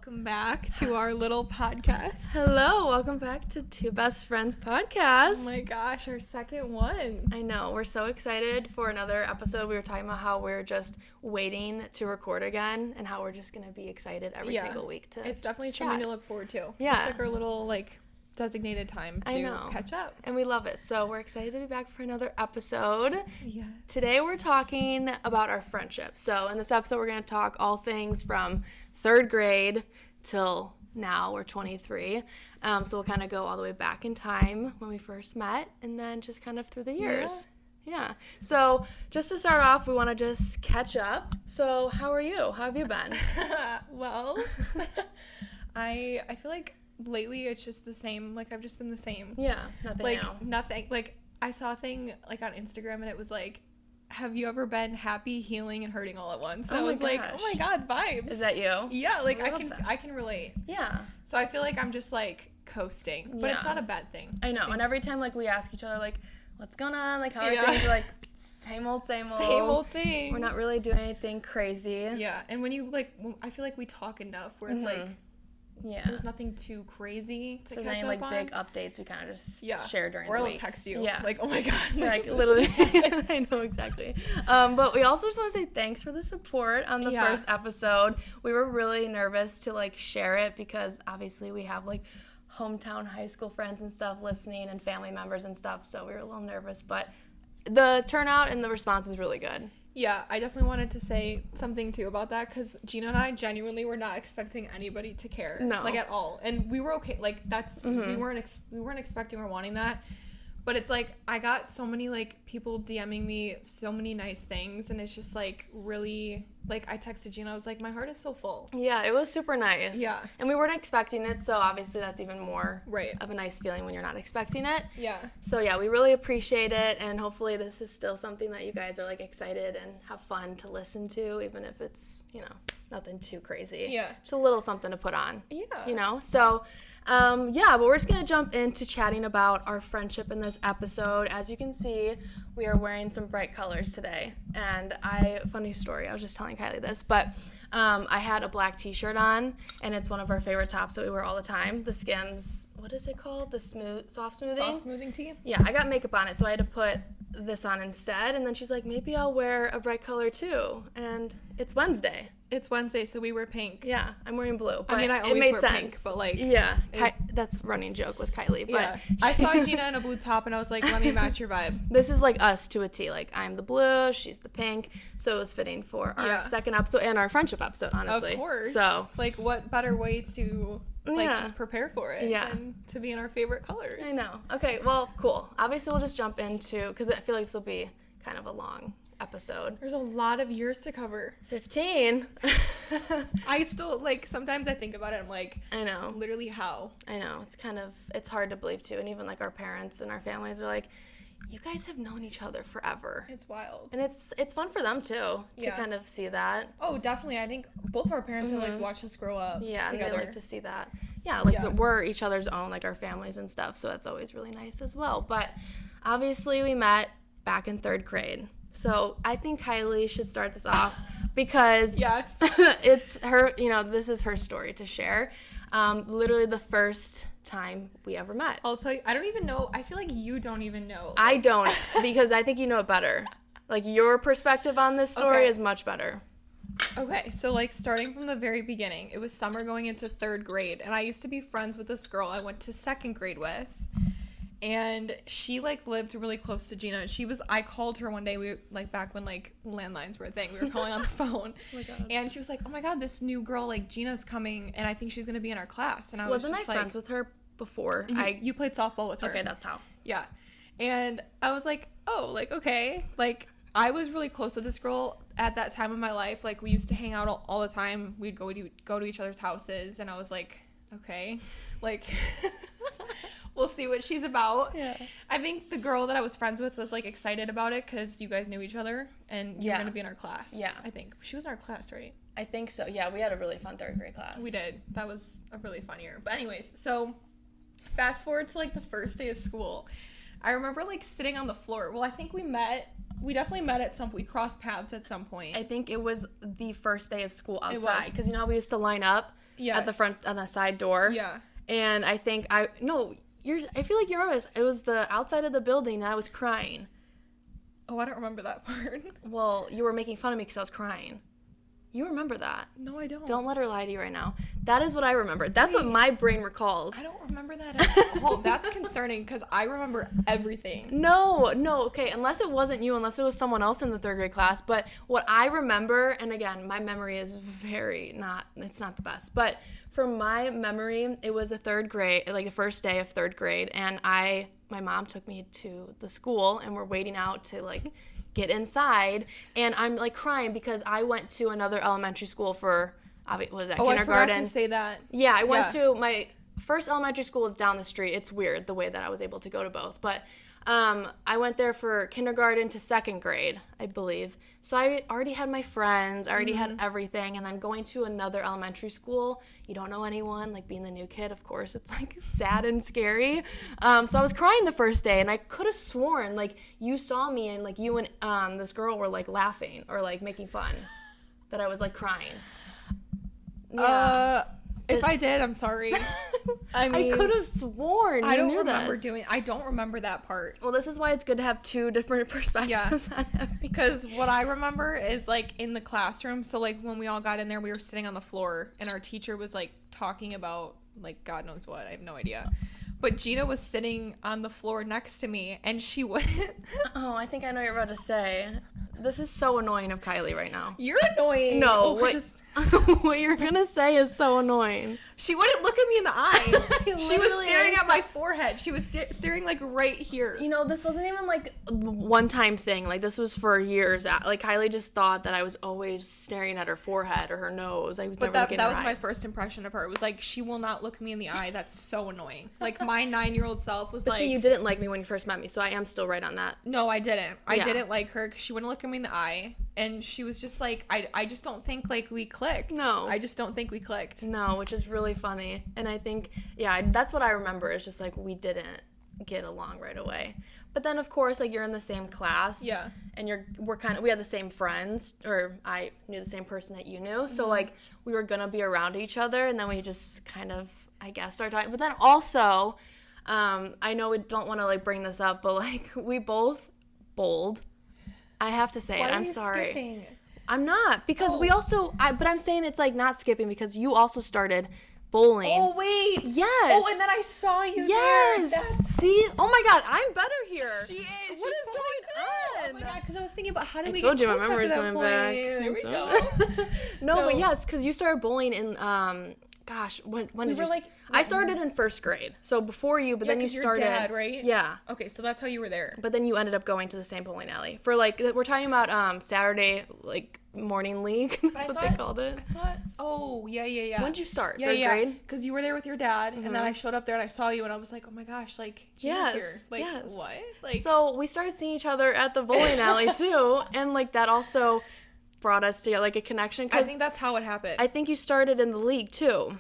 welcome back to our little podcast. Hello, welcome back to Two Bestfriends podcast. Oh my gosh, our second one. I know, we're so excited for another episode. We were talking about how we're just waiting to record again and how we're just going to be excited every single week to It's definitely chat. something to look forward to. Yeah. Just like our little designated time to catch up. And we love it. So we're excited to be back for another episode. Yes. Today we're talking about our friendship. So in this episode we're going to talk all things from third grade till now. We're 23. So we'll kind of go all the way back in time when we first met and then just kind of through the years. Yeah. So just to start off, we want to just catch up. So how are you? How have you been? Well, I feel like lately it's just the same. Like, I've just been the same. Yeah. Nothing new. Nothing. Like, I saw a thing on Instagram and it was like, have you ever been happy, healing, and hurting all at once? And I was like, oh my God, vibes. Is that you? Yeah, like I can relate. Yeah. So I feel like I'm just like coasting, but it's not a bad thing. I know. And every time we ask each other what's going on? Like, how are things? We're like, same old. Same old things. We're not really doing anything crazy. Yeah. And when you I feel like we talk enough where it's there's nothing too crazy to catch up on. Big updates, we kind of just share during the week. Or I'll text you. Yeah. Like, oh my God. Like, literally. I know, exactly. But we also just want to say thanks for the support on the first episode. We were really nervous to, share it because, obviously, we have, hometown high school friends and stuff listening and family members and stuff, so we were a little nervous. But the turnout and the response was really good. Yeah, I definitely wanted to say something, too, about that, because Gina and I genuinely were not expecting anybody to care. No. At all. And we were okay. That's, we weren't expecting or wanting that. But it's, I got so many, people DMing me so many nice things, and it's just, really, I texted Gina, I was like, my heart is so full. Yeah, it was super nice. Yeah. And we weren't expecting it, so obviously that's even more right. of a nice feeling when you're not expecting it. Yeah. So, yeah, we really appreciate it, and hopefully this is still something that you guys are, excited and have fun to listen to, even if it's, nothing too crazy. Yeah. Just a little something to put on. Yeah. So... but we're just going to jump into chatting about our friendship in this episode. As you can see, we are wearing some bright colors today. And funny story, I was just telling Kylie this, but I had a black t-shirt on, and it's one of our favorite tops that we wear all the time. The Skims, what is it called? The soft smoothing? Soft smoothing tee? Yeah, I got makeup on it, so I had to put this on instead. And then she's like, maybe I'll wear a bright color too. And it's Wednesday. It's Wednesday, so we wear pink. Yeah, I'm wearing blue. But I mean, I always wear pink, but yeah, that's a running joke with Kylie. But yeah. I saw Gina in a blue top, and I was like, let me match your vibe. This is us to a T. I'm the blue, she's the pink, so it was fitting for our second episode and our friendship episode, honestly. Of course. So, what better way to just prepare for it than to be in our favorite colors? I know. Okay, well, cool. Obviously, we'll just jump into, because I feel like this will be kind of a long episode. There's a lot of years to cover. 15. I still, sometimes I think about it, I'm like, I know. Literally how? I know. It's hard to believe, too. And even, our parents and our families are like, you guys have known each other forever. It's wild. And it's fun for them, too, to kind of see that. Oh, definitely. I think both of our parents have, watched us grow up together. And they like to see that. Yeah, we're each other's own, our families and stuff, so that's always really nice as well. But obviously we met back in third grade. So I think Kylie should start this off because it's her, this is her story to share. Literally the first time we ever met. I'll tell you, I don't even know. I feel like you don't even know. I don't, because I think you know it better. Your perspective on this story is much better. Okay, so starting from the very beginning, it was summer going into third grade, and I used to be friends with this girl I went to second grade with. And she, lived really close to Gina. I called her one day, back when, landlines were a thing. We were calling on the phone. Oh, my God. And she was like, oh, my God, this new girl, Gina's coming, and I think she's going to be in our class. And I was Wasn't I friends with her before? You played softball with her. Okay, that's how. Yeah. And I was like, oh, okay. I was really close with this girl at that time in my life. We used to hang out all the time. We'd go to each other's houses, and I was like, okay. We'll see what she's about. Yeah. I think the girl that I was friends with was, excited about it because you guys knew each other and you were going to be in our class. Yeah. I think. She was in our class, right? I think so. Yeah, we had a really fun third grade class. We did. That was a really fun year. But anyways, so fast forward to, the first day of school. I remember, sitting on the floor. Well, I think we definitely met at some point. We crossed paths at some point. I think it was the first day of school outside. Because, how we used to line up at the front, on the side door. Yeah. And I think I feel like you remember this. It was the outside of the building and I was crying. Oh, I don't remember that part. Well, you were making fun of me because I was crying. You remember that. No, I don't. Don't let her lie to you right now. That is what I remember. That's what my brain recalls. I don't remember that at all. That's concerning because I remember everything. No, okay, unless it wasn't you, unless it was someone else in the third grade class. But what I remember, and again, my memory is it's not the best, but from my memory, it was a third grade, like the first day of third grade, and my mom took me to the school, and we're waiting out to, like, get inside, and I'm, like, crying because I went to another elementary school for, was that kindergarten? I forgot to say that. Yeah, I went to my first elementary school was down the street. It's weird the way that I was able to go to both, but I went there for kindergarten to second grade, I believe. So I already had my friends, I already had everything, and then going to another elementary school, you don't know anyone, like being the new kid, of course, it's like sad and scary. So I was crying the first day, and I could have sworn, like, you saw me and, like, you and this girl were, like, laughing or, like, making fun that I was, like, crying. Yeah. If I did, I'm sorry. I mean, I could have sworn you I don't knew remember this. I don't remember that part. Well, this is why it's good to have two different perspectives on everything. Because what I remember is, like, in the classroom, so, like, when we all got in there, we were sitting on the floor, and our teacher was, like, talking about, like, God knows what. I have no idea. But Gina was sitting on the floor next to me, and she wouldn't. Oh, I think I know what you're about to say. This is so annoying of Kylie right now. You're annoying. No, what you're gonna say is so annoying. She wouldn't look at me in the eye. She was staring I- at my forehead. She was staring, like, right here. You know, this wasn't even, like, a one-time thing. Like, this was for years. Like, Kylie just thought that I was always staring at her forehead or her nose. I was never looking at her that was my eyes. first impression of her. It was like, she will not look me in the eye. That's so annoying. Like, my 9-year-old self was But like... see, you didn't like me when you first met me, so I am still right on that. No, I didn't. I Yeah. didn't like her because she wouldn't look at me in the eye. And she was just like, I just don't think, like, we clicked. No. I just don't think we clicked. No, which is really funny. And I think, yeah, that's what I remember is just, like, we didn't get along right away. But then, of course, like, you're in the same class. Yeah. And we had the same friends, or I knew the same person that you knew. So, like, we were going to be around each other. And then we just kind of, I guess, started talking. But then also, I know we don't want to, like, bring this up, but, like, we both bowled. I have to say Why it. are I'm you sorry. skipping? I'm not, because we also, but I'm saying it's, like, not skipping because you also started bowling. Oh, wait. Yes. Oh, and then I saw you Yes. there. See? Oh, my God. I'm better here. She is. What is going on? Oh, my God, because I was thinking about how did we told get you my close memory's after that going back. point. There we go. No, but yes, because you started bowling in, gosh, when did you? like- I started in first grade, so before you, but then you 'cause started. your dad, right? Yeah. Okay, so that's how you were there. But then you ended up going to the same bowling alley for, like, we're talking about Saturday, like, morning league. That's what they called it. I thought, oh, yeah. When did you start? Yeah, Third grade? because you were there with your dad, and then I showed up there and I saw you, and I was like, oh my gosh, like, Gina's here. Like, yes. what? Like, So we started seeing each other at the bowling alley too, and, like, that also brought us to, like, a connection. I think that's how it happened. I think you started in the league too,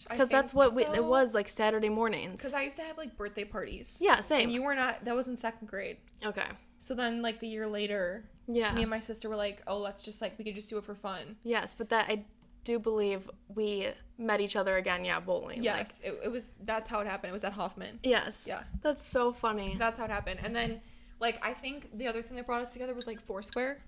because that's what it was, like, Saturday mornings. Because I used to have, like, birthday parties. Yeah, same. And you were not, that was in second grade. Okay. So then, like, the year later, Yeah. me and my sister were like, oh, let's just, like, we could just do it for fun. Yes, but that I do believe we met each other again. Yeah, bowling. Yes, it was, that's how it happened. It was at Hoffman. Yes. Yeah. That's so funny. That's how it happened. And then, like, I think the other thing that brought us together was, like, Foursquare.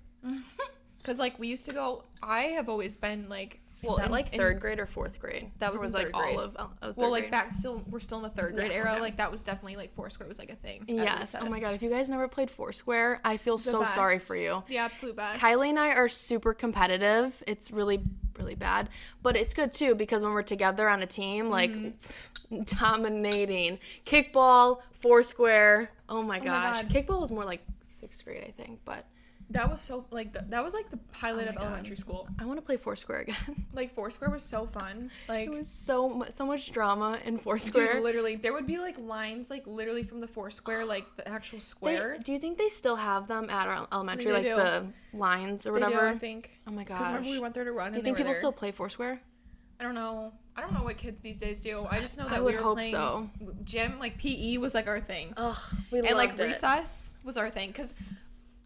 Because, like, we used to go, I have always been, like, well, Is that like third grade or fourth grade? That was or was in like third grade. all of was third well, like, grade? we're still in the third grade Yeah, era. okay. Like, that was definitely, like, Foursquare was, like, a thing. at Yes. Oh my recess. God. If you guys never played Foursquare, I feel so best. sorry for you. The absolute best. Kylie and I are super competitive. It's really, really bad. But it's good too because when we're together on a team, like dominating. Kickball, Foursquare. Oh my gosh. God. Kickball was more like sixth grade, I think. But That was so, like, that was, like, the highlight Oh of my God. elementary school. I want to play Foursquare again. Like, Foursquare was so fun. Like, It was so much drama in Foursquare. dude, literally, there would be, like, lines, like, literally from the Foursquare, like, the actual square. Do you think they still have them at our elementary, like they do. the lines or They whatever? do, I think. Oh my gosh. Because remember we went there to run. Do you think people still play Foursquare? I don't know. I don't know what kids these days do. I just know that I we would were hope playing so. gym, like PE was like our thing. Ugh, we And loved like it. recess was our thing. Because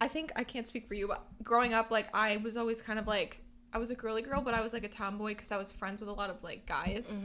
I think, I can't speak for you, but growing up, like I was always kind of like, I was a girly girl, but I was like a tomboy because I was friends with a lot of like guys.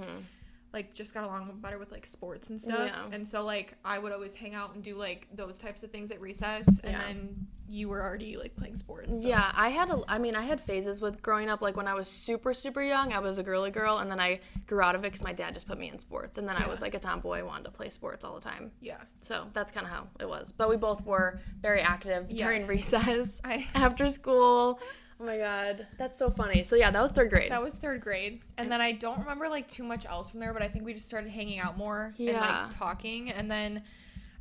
Like just got along better with like sports and stuff. Yeah. And so like I would always hang out and do like those types of things at recess, and then you were already like playing sports. So. Yeah, I had phases with growing up. Like when I was super, super young, I was a girly girl, and then I grew out of it because my dad just put me in sports. And then I was like a tomboy, wanted to play sports all the time. Yeah. So that's kind of how it was. But we both were very active during recess, I after school. Oh my God, that's so funny. So yeah, that was third grade. That was third grade. And then I don't remember like too much else from there, but I think we just started hanging out more and like talking. And then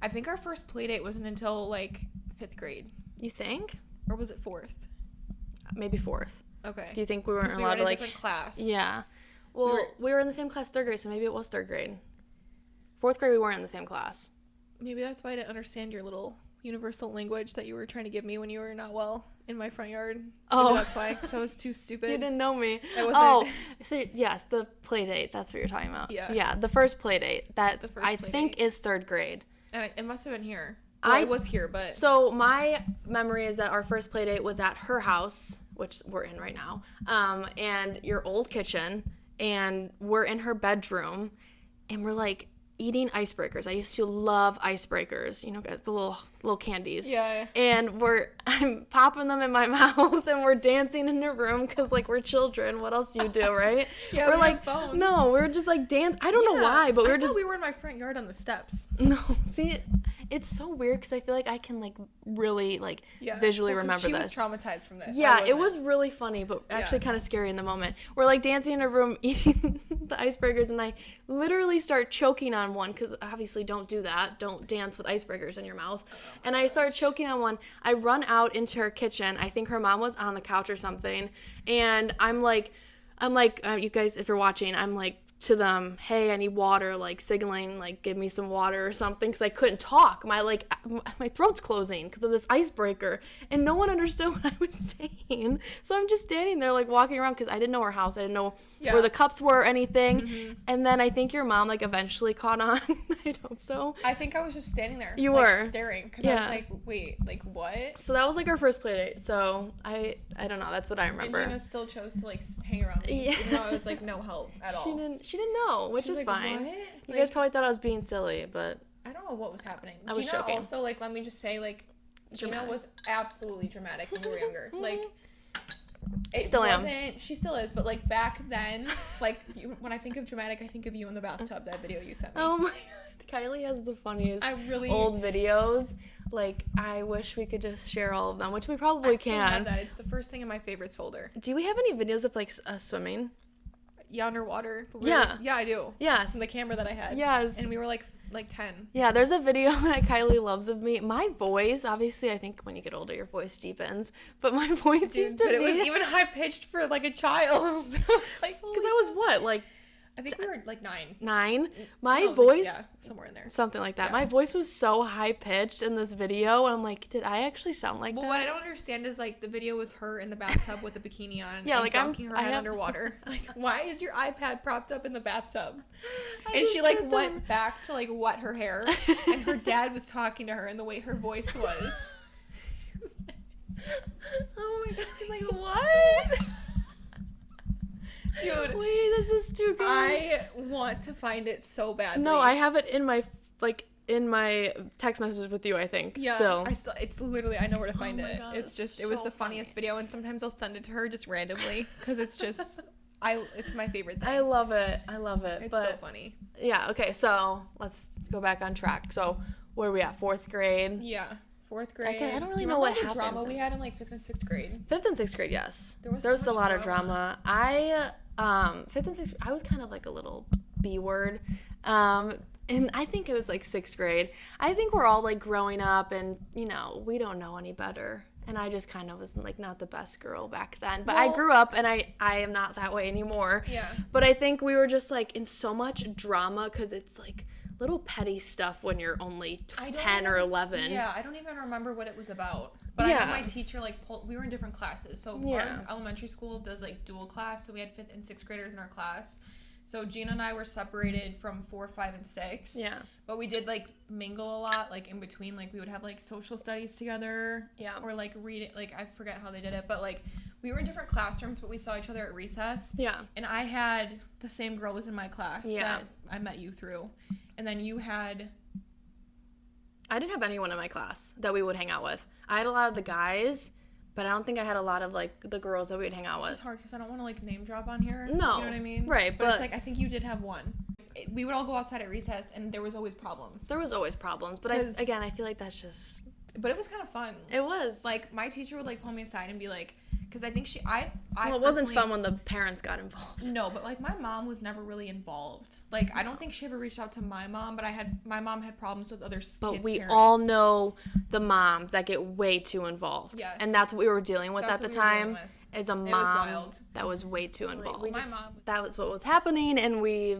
I think our first play date wasn't until like 5th grade. You think? Or was it 4th? Maybe 4th. Okay. Do you think we weren't we allowed were in to a like different class? Yeah. Well, we were in the same class third grade, so maybe it was third grade. 4th grade we weren't in the same class. Maybe that's why I didn't understand your little universal language that you were trying to give me when you were not well in my front yard. Oh. Maybe that's why, because I was too stupid. You didn't know me. I wasn't. Oh, so yes, the play date. That's what you're talking about. Yeah. Yeah, the first play date. That's The first I play think date. is third grade. And it must have been here. Well, I was here, but... So my memory is that our first play date was at her house, which we're in right now, and your old kitchen, and we're in her bedroom, and we're like eating icebreakers. I used to love icebreakers, you know, guys, the little candies. Yeah. And I'm popping them in my mouth, and we're dancing in her room because like we're children. What else do you do, right? Yeah, we're we like, had phones. no, we were just like dance. I don't know why, but we were I thought just. we were in my front yard on the steps. No, see, it's so weird because I feel like I can like really like visually remember she this. was traumatized from this. Yeah, it was really funny, but actually kind of scary in the moment. We're like dancing in a room, eating the icebreakers, and I literally start choking on one because obviously don't do that. Don't dance with icebreakers in your mouth. And I start choking on one. I run out into her kitchen. I think her mom was on the couch or something, and I'm like, you guys, if you're watching, I'm like to them, hey, I need water, like signaling, like give me some water or something, because I couldn't talk. My throat's closing because of this icebreaker, and no one understood what I was saying. So I'm just standing there like walking around because I didn't know her house. I didn't know where the cups were or anything. And then I think your mom like eventually caught on. I'd hope so. I think I was just standing there. You like, were staring because I was like, wait, like what? So that was like our first play date. So I don't know. That's what I remember. And Gina still chose to like hang around me, even though I was like no help at all. She didn't know, which is like, fine. What? You guys probably thought I was being silly, but I don't know what was happening. I was Gina joking. also, like, let me just say, like, Gina was absolutely dramatic when we were younger. Like, it Still am. She still is, but like back then, like when I think of dramatic, I think of you in the bathtub. That video you sent me. Oh my God, Kylie has the funniest really old videos. Like, I wish we could just share all of them, which we probably still can. have that. It's the first thing in my favorites folder. Do we have any videos of like us swimming? Yeah, underwater. But Yeah. Yeah, I do. Yes. From the camera that I had. Yes. And we were like 10. Yeah, there's a video that Kylie loves of me. My voice, obviously, I think when you get older, your voice deepens. But my voice used to but be... it was even high pitched for like a child. It's like, because I was what, like... I think we were like 9. 9? My No, voice... yeah, somewhere in there. Something like that. Yeah. My voice was so high-pitched in this video, and I'm like, did I actually sound like that? Well, what I don't understand is, like, the video was her in the bathtub with a bikini on Yeah, and like, dunking her head underwater. Like, why is your iPad propped up in the bathtub? And just she, like, did went back to, like, wet her hair, and her dad was talking to her, and the way her voice was. She was like, oh my God. He's like, what? Dude, Wait, this is too good. I want to find it so badly. No, I have it in my text messages with you, I think. Yeah, Still. It's literally, I know where to find my it. God, It's it's just, it was so the funniest funny. video, and sometimes I'll send it to her just randomly, because it's just, it's my favorite thing. I love it. It's but, so funny. Yeah, okay, so let's go back on track. So, where are we at? 4th grade? Yeah, 4th grade. I don't really Do you know what remember the happens. drama we had in, like, 5th and 6th grade? 5th and 6th grade, yes. There was There's so a much lot of drama. drama. 5th and 6th, I was kind of like a little B word. And I think it was like 6th grade. I think we're all like growing up and, you know, we don't know any better. And I just kind of was like not the best girl back then. But I grew up and I am not that way anymore. Yeah. But I think we were just like in so much drama because it's like little petty stuff when you're only 10 or 11. Yeah, I don't even remember what it was about. But I know my teacher, like, we were in different classes. So our elementary school does, like, dual class. So we had 5th and 6th graders in our class. So Gina and I were separated from 4, 5, and 6. Yeah. But we did, like, mingle a lot, like, in between. Like, we would have, like, social studies together. Yeah. Or, like, reading. Like, I forget how they did it. But, like, we were in different classrooms, but we saw each other at recess. Yeah. And I had the same girl was in my class Yeah. that I met you through. And then you had... I didn't have anyone in my class that we would hang out with. I had a lot of the guys, but I don't think I had a lot of, like, the girls that we would hang out with. It's just hard because I don't want to, like, name drop on here. No. You know what I mean? Right, but it's like, I think you did have one. We would all go outside at recess, and there was always problems. There was always problems, but I feel like that's just... But it was kind of fun. It was. Like, my teacher would, like, pull me aside and be like... Because I think well, it wasn't fun when the parents got involved. No, but, like, my mom was never really involved. Like, I don't think she ever reached out to my mom, but my mom had problems with other kids' But we parents. all know the moms that get way too involved. Yes. And that's what we were dealing with at the time. As a mom was wild. that was way too involved. My mom. That was what was happening, and we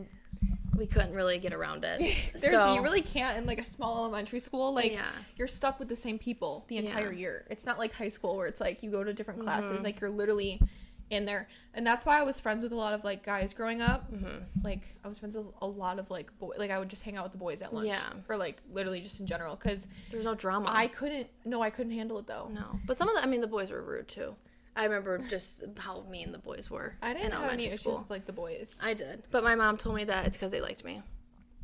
couldn't really get around it. You really can't in, like, a small elementary school. Like, Yeah. you're stuck with the same people the entire year. It's not like high school where it's like you go to different classes. Mm-hmm. Like, you're literally in there. And that's why I was friends with a lot of, like, guys growing up. Mm-hmm. Like, I was friends with a lot of, like, boys. Like, I would just hang out with the boys at lunch. Yeah. Or, like, literally just in general. Because there was no drama. I couldn't handle it, though. No. But some of the boys were rude, too. I remember just how mean the boys were I didn't in have elementary any school. issues with, like, the boys. I did. But my mom told me that it's because they liked me.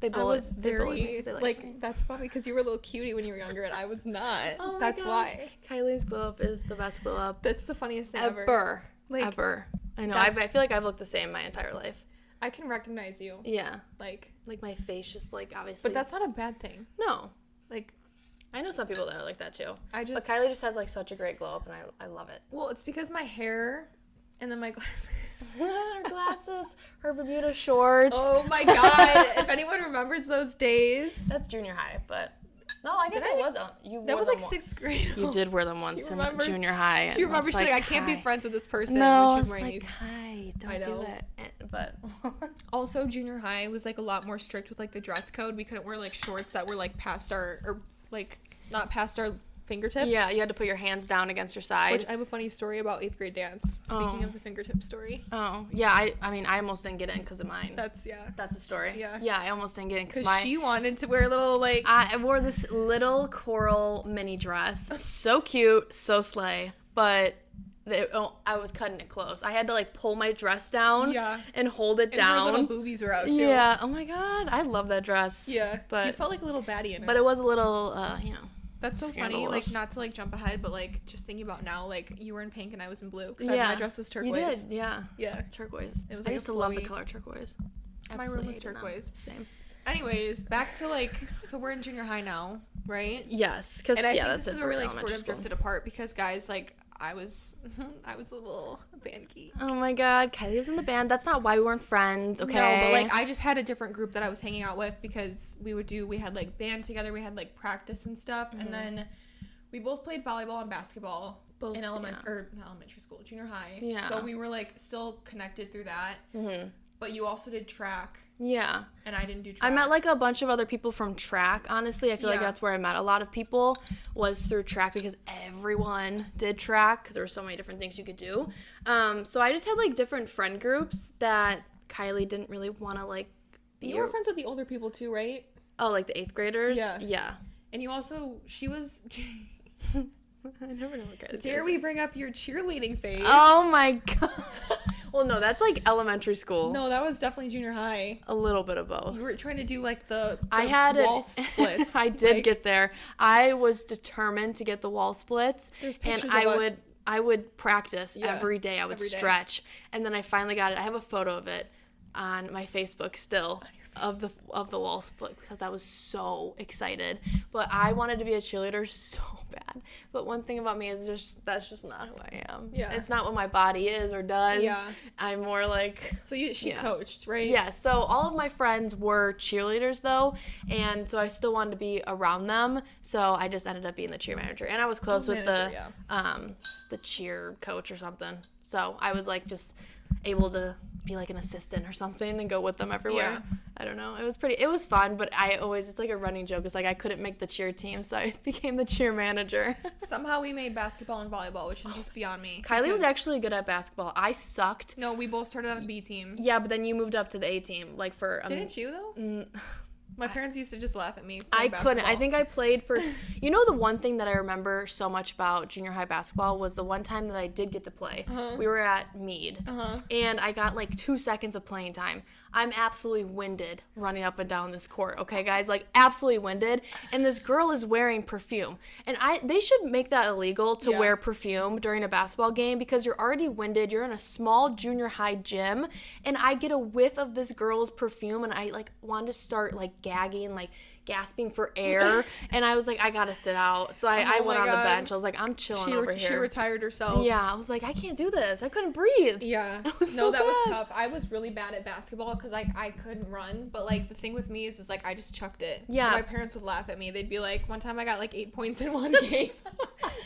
They bullied me because they liked me. That's probably because you were a little cutie when you were younger and I was not. Oh my That's gosh. why. Kylie's glow up is the best glow up That's the funniest thing ever. Like, ever. I know. I feel like I've looked the same my entire life. I can recognize you. Yeah. Like my face just, like, obviously. But that's not a bad thing. No. Like, I know some people that are like that too. but Kylie just has, like, such a great glow up, and I love it. Well, it's because my hair and then my glasses. Her glasses, her Bermuda shorts. Oh my god! If anyone remembers those days. That's junior high, but no, I guess it wasn't. That was like 6th grade. You did wear them once in junior high. She remembers. She's like, I can't be friends with this person. No, when she's it's wearing like, these. hi, don't do it. But also, junior high was, like, a lot more strict with, like, the dress code. We couldn't wear, like, shorts that were, like, past our, or, like, not past our fingertips. Yeah, you had to put your hands down against your side. Which I have a funny story about 8th grade dance. Speaking of the fingertip story. Oh, yeah. I mean, I almost didn't get in because of mine. That's the story. Yeah. Yeah, I almost didn't get in because she wanted to wear a little, like... I wore this little coral mini dress. So cute, so slay. But I was cutting it close. I had to, like, pull my dress down and hold it down. Her little boobies were out, too. Yeah. Oh, my God. I love that dress. Yeah. But you felt like a little baddie in it. But it was a little, That's so funny, like, not to, like, jump ahead, but, like, just thinking about now, like, you were in pink and I was in blue. Because my dress was turquoise. You did, yeah. Yeah. Turquoise. It was, I like, used to love the color turquoise. My room was turquoise. Same. Anyways, back to, like, so we're in junior high now, right? Yes. Cause, and I think that's this is where we, like, sort of drifted apart because, guys, like, I was a little band geek. Oh my God, Kylie was in the band. That's not why we weren't friends, okay? No, but, like, I just had a different group that I was hanging out with because we had, like, band together, we had, like, practice and stuff, and then we both played volleyball and basketball in not elementary school, junior high. Yeah. So we were, like, still connected through that. Mm-hmm. But you also did track. Yeah. And I didn't do track. I met, like, a bunch of other people from track, honestly. I feel like that's where I met a lot of people was through track because everyone did track because there were so many different things you could do. So I just had, like, different friend groups that Kylie didn't really want to, like, be. You were friends with the older people, too, right? Oh, like the 8th graders? Yeah. Yeah. And you also, she was... I never know what Kylie Dare we bring up your cheerleading phase? Oh, my God. Well, no, that's, like, elementary school. No, that was definitely junior high. A little bit of both. You were trying to do, like, the wall splits. I did get there. I was determined to get the wall splits. There's pictures and of us. I would practice every day. I would stretch. And then I finally got it. I have a photo of it on my Facebook still. Of the wall split because I was so excited. But I wanted to be a cheerleader so bad. But one thing about me is that's just not who I am. Yeah. It's not what my body is or does. Yeah. I'm more like... So she coached, right? Yeah. So all of my friends were cheerleaders though. And so I still wanted to be around them. So I just ended up being the cheer manager. And I was close with the cheer coach or something. So I was like just able to be like an assistant or something and go with them everywhere. Yeah. I don't know. It was fun, but it's like a running joke. It's like I couldn't make the cheer team, so I became the cheer manager. Somehow we made basketball and volleyball, which is just beyond me. Kylie was actually good at basketball. I sucked. No, we both started on a B team. Yeah, but then you moved up to the A team, like for... Didn't you, though? My parents used to just laugh at me. I couldn't. I think I played for... You know, the one thing that I remember so much about junior high basketball was the one time that I did get to play. We were at Meade, and I got like 2 seconds of playing time. I'm absolutely winded running up and down this court, okay, guys? Like, absolutely winded. And this girl is wearing perfume. And they should make that illegal to wear perfume during a basketball game because you're already winded. You're in a small junior high gym. And I get a whiff of this girl's perfume, and I, like, wanted to start, like, gagging, like, gasping for air. And I was like, I gotta sit out. So I went on the bench. I was like, I'm chilling over here. She retired herself. Yeah, I was like, I can't do this. I couldn't breathe. Yeah. That was tough. I was really bad at basketball because I couldn't run. But, like, the thing with me is like, I just chucked it. Yeah. My parents would laugh at me. They'd be like, one time I got, like, 8 points in one game.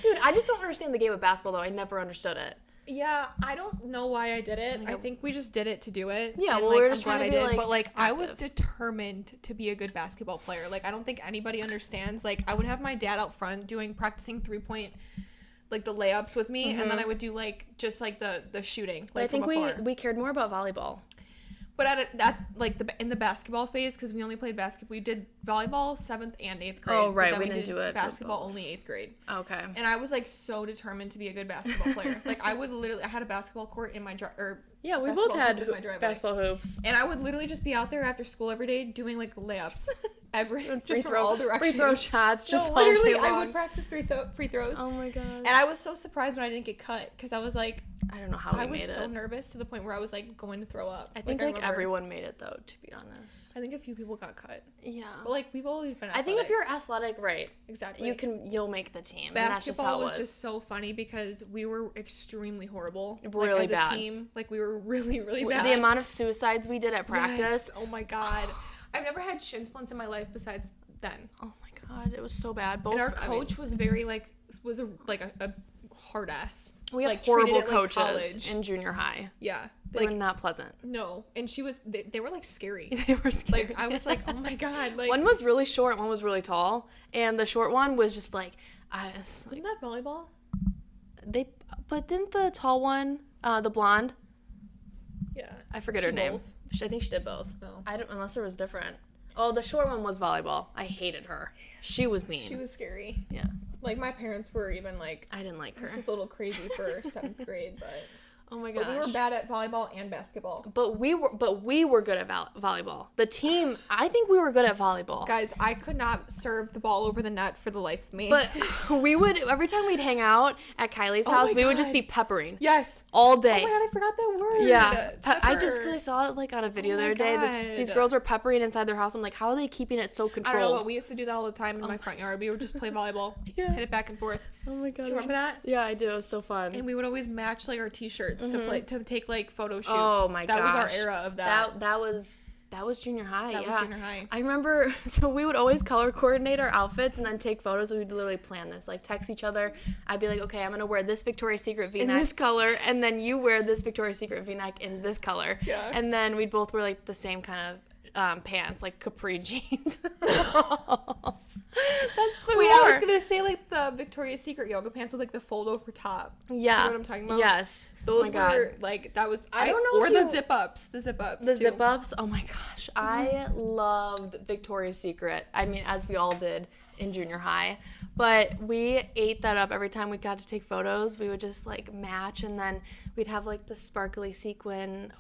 Dude, I just don't understand the game of basketball, though. I never understood it. Yeah, I don't know why I did it. I think we just did it to do it. Yeah, and, well, like, we were I'm just glad trying to be, like, but, like, active. I was determined to be a good basketball player. Like, I don't think anybody understands. Like, I would have my dad out front practicing 3-point, like, the layups with me, and then I would do, like, just, like, the shooting, like, but I think from afar. we cared more about volleyball. But in the basketball phase, because we only played basketball, we did volleyball 7th and 8th grade. Oh, right, but then we didn't do it for basketball both. only 8th grade. Okay. And I was, like, so determined to be a good basketball player. Like, I had a basketball court in my yeah, we both had in my driveway. basketball hoops. And I would literally just be out there after school every day doing, like, layups. Free From all directions. free throw shots, just no, all literally, day long. I would practice free throws. Oh my god. And I was so surprised when I didn't get cut, because I was like, I don't know how we made it. I was so nervous to the point where I was, like, going to throw up. I think, like everyone made it, though, to be honest. I think a few people got cut. Yeah. But, like, we've always been athletic. I think if you're athletic, right. Exactly. You'll make the team. Basketball and that's just how it was just so funny because we were extremely horrible. Really like, as bad. a team, like, we were really, really bad. The amount of suicides we did at practice. Yes. Oh my god. I've never had shin splints in my life besides then. Oh my god, it was so bad. And our coach was very, like, a hard ass. We had like, horrible treated it like coaches college. in junior high. Yeah. They were not pleasant. No. And they were, like, scary. They were scary. Like, I was like, oh my god. Like, one was really short, one was really tall. And the short one was just like... wasn't that volleyball? But didn't the tall one, the blonde... Yeah. I forget her name. Both? I think she did both. Oh. I don't, unless it was different. Oh, the short one was volleyball. I hated her. She was mean. She was scary. Yeah. Like, my parents were even like, I didn't like her. This is a little crazy for 7th grade, but... Oh my gosh. But we were bad at volleyball and basketball. But we were good at volleyball. The team, I think we were good at volleyball. Guys, I could not serve the ball over the net for the life of me. But we would, every time we'd hang out at Kylie's house, we would just be peppering. Yes. All day. Oh my god, I forgot that word. Yeah. Pepper. I saw it like on a video the my other day. These girls were peppering inside their house. I'm like, how are they keeping it so controlled? I don't know, but we used to do that all the time in my front yard. We would just play volleyball. Yeah. Hit it back and forth. Oh my god. Do you remember that? Yeah, I do. It was so fun. And we would always match like our t-shirts to take like photo shoots. Oh my gosh. That was our era of that. That was junior high. That was junior high. I remember, so we would always color coordinate our outfits and then take photos. We would literally plan this, like text each other. I'd be like, okay, I'm going to wear this Victoria's Secret V-neck in this color, and then you wear this Victoria's Secret V-neck in this color. Yeah. And then we'd both wear like the same kind of pants, like capri jeans. That's what Wait, we I wore. was gonna say like the Victoria's Secret yoga pants with like the fold over top. Yeah. You know what I'm talking about? Yes. Those oh my were God. like that was. I don't know Or if the you- zip ups. The zip ups. The too. zip ups. Oh my gosh. I loved Victoria's Secret. I mean, as we all did in junior high. But we ate that up every time we got to take photos. We would just like match, and then we'd have like the sparkly sequin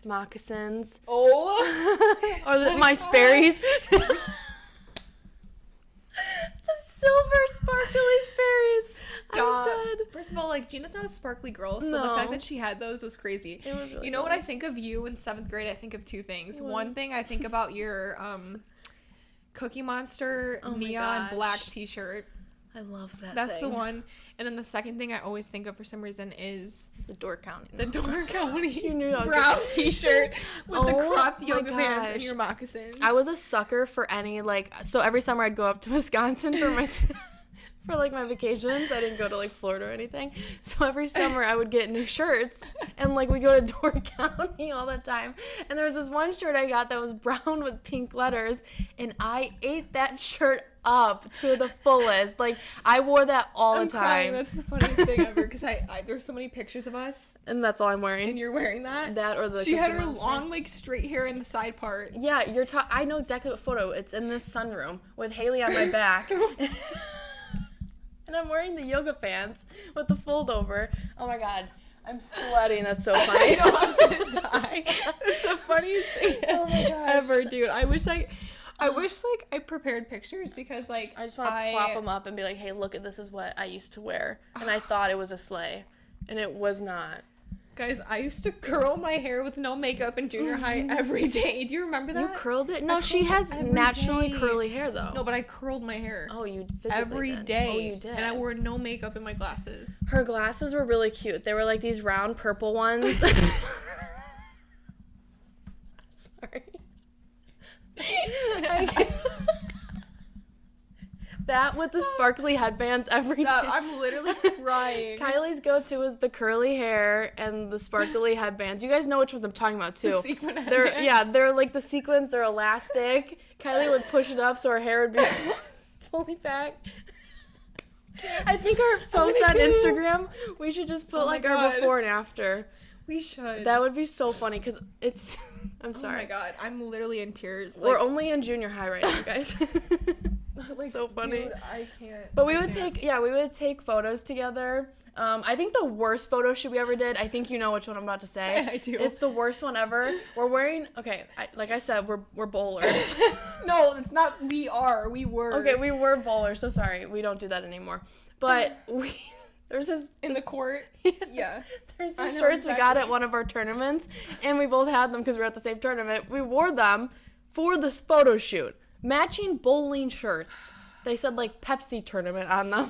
moccasins. Oh. Or my Sperry's. The silver sparkly Sperry's. Stop. I'm dead. First of all, like Gina's not a sparkly girl, so No. the fact that she had those was crazy. It was really you know what I think of you in 7th grade? I think of two things. What? One thing I think about your Cookie Monster Oh my neon gosh. black T-shirt. I love that. That's thing. the one. And then the second thing I always think of for some reason is The door counting. the Door County You knew I was brown gonna- T-shirt with the Oh cropped my yoga pants and gosh. your moccasins. I was a sucker for any, like, so every summer I'd go up to Wisconsin for my for like my vacations. I didn't go to like Florida or anything. So every summer I would get new shirts and like we go to Door County all the time. And there was this one shirt I got that was brown with pink letters and I ate that shirt up to the fullest. Like I wore that all the time. Crying. That's the funniest thing ever because I there's so many pictures of us and that's all I'm wearing. and you're wearing that. That or the she had her Monster. long like straight hair in the side part. Yeah, I know exactly what photo. It's in this sunroom with Haley on my back. And I'm wearing the yoga pants with the fold over. Oh my god. I'm sweating. That's so funny. I know, I'm gonna die. That's the funniest thing ever, dude. I wish like I prepared pictures because like I just want to plop them up and be like, hey, look at this is what I used to wear. And I thought it was a sleigh. And it was not. Guys, I used to curl my hair with no makeup in junior high every day. Do you remember that? You curled it? No, she has naturally curly hair, though. No, but I curled my hair. Oh, you physically every did. day. Oh, you did. And I wore no makeup in my glasses. Her glasses were really cute. They were like these round purple ones. Sorry. That with the sparkly headbands every day. I'm literally crying. Kylie's go-to is the curly hair and the sparkly headbands. You guys know which ones I'm talking about, too. The sequin headbands? They're like the sequins. They're elastic. Kylie would push it up so her hair would be fully back. I think our post on Instagram, we should just put like our before and after. We should. That would be so funny because it's... I'm sorry. Oh my god, I'm literally in tears. We're only in junior high right now, guys. like, so funny. Dude, I can't. But we would take photos together. I think the worst photo shoot we ever did, I think you know which one I'm about to say. I do. It's the worst one ever. We're wearing, like I said, we're bowlers. No, it's not we were. Okay, we were bowlers, so sorry. We don't do that anymore. But there's this... In the court? Yeah. There's some shirts we got at one of our tournaments, and we both had them because we were at the same tournament. We wore them for this photo shoot. Matching bowling shirts. They said, like, Pepsi tournament on them.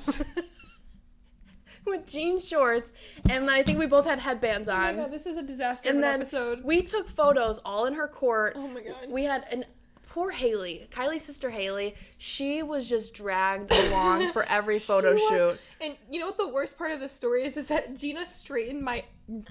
With jean shorts. And I think we both had headbands on. Oh my god, this is a disaster and of an then episode. We took photos all in her court. Oh my god. We had poor Haley, Kylie's sister Haley, she was just dragged along for every photo shoot. And you know what the worst part of the story is that Gina straightened my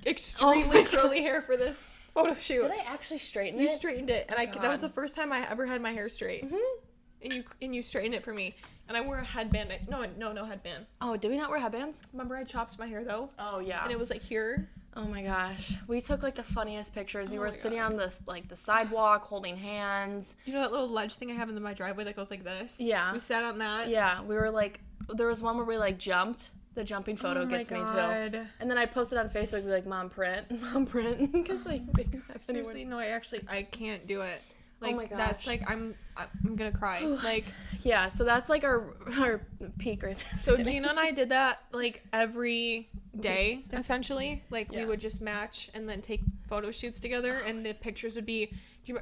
extremely curly hair for this photo shoot. Did I actually straighten it? You straightened it, and that was the first time I ever had my hair straight. Mm-hmm. And you straightened it for me, and I wore a headband. No headband. Oh, did we not wear headbands? Remember I chopped my hair though? Oh yeah. And it was like here. Oh my gosh. We took like the funniest pictures. We were sitting on this like the sidewalk holding hands. You know that little ledge thing I have in my driveway that goes like this? Yeah. We sat on that. Yeah. We were like, there was one where we like jumped. The jumping photo gets me too. And then I posted on Facebook, like, Mom print. Because like, we didn't have seriously, no, I can't do it. Like, oh my gosh. That's like, I'm gonna cry. Like, yeah, so that's like our peak right there. So Gina and I did that like every day, essentially. Like we would just match and then take photo shoots together, and the pictures would be.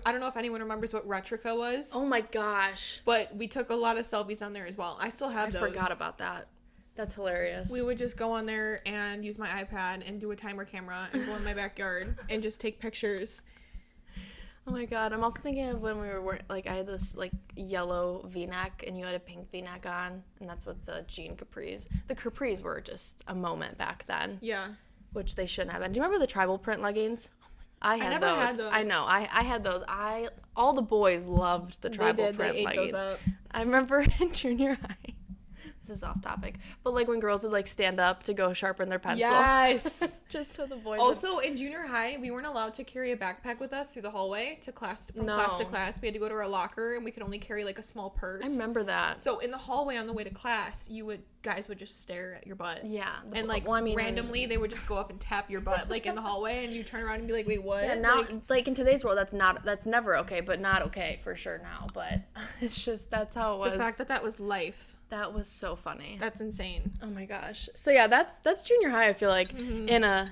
I don't know if anyone remembers what Retrica was. Oh my gosh! But we took a lot of selfies on there as well. I still have those. I forgot about that. That's hilarious. We would just go on there and use my iPad and do a timer camera and go in my backyard and just take pictures. Oh my god, I'm also thinking of when we were like, I had this like yellow v-neck and you had a pink v-neck on, and that's what the jean capris. The capris were just a moment back then. Yeah. Which they shouldn't have been. Do you remember the tribal print leggings? I never had those. I know. I had those. All the boys loved the tribal print leggings. Those up. I remember in junior high. This is off topic, but like when girls would like stand up to go sharpen their pencil. Yes. Just so the boys. Also, in junior high, we weren't allowed to carry a backpack with us through the hallway to class. Class to class, we had to go to our locker, and we could only carry like a small purse. I remember that. So in the hallway on the way to class, guys would just stare at your butt. Yeah. And like randomly, they would just go up and tap your butt like in the hallway, and you turn around and be like, "Wait, what?" Yeah. Now, like in today's world, that's never okay, but not okay for sure now. But it's just that's how it was. The fact that was life. That was so funny. That's insane. Oh my gosh. So yeah, that's junior high, I feel like, in a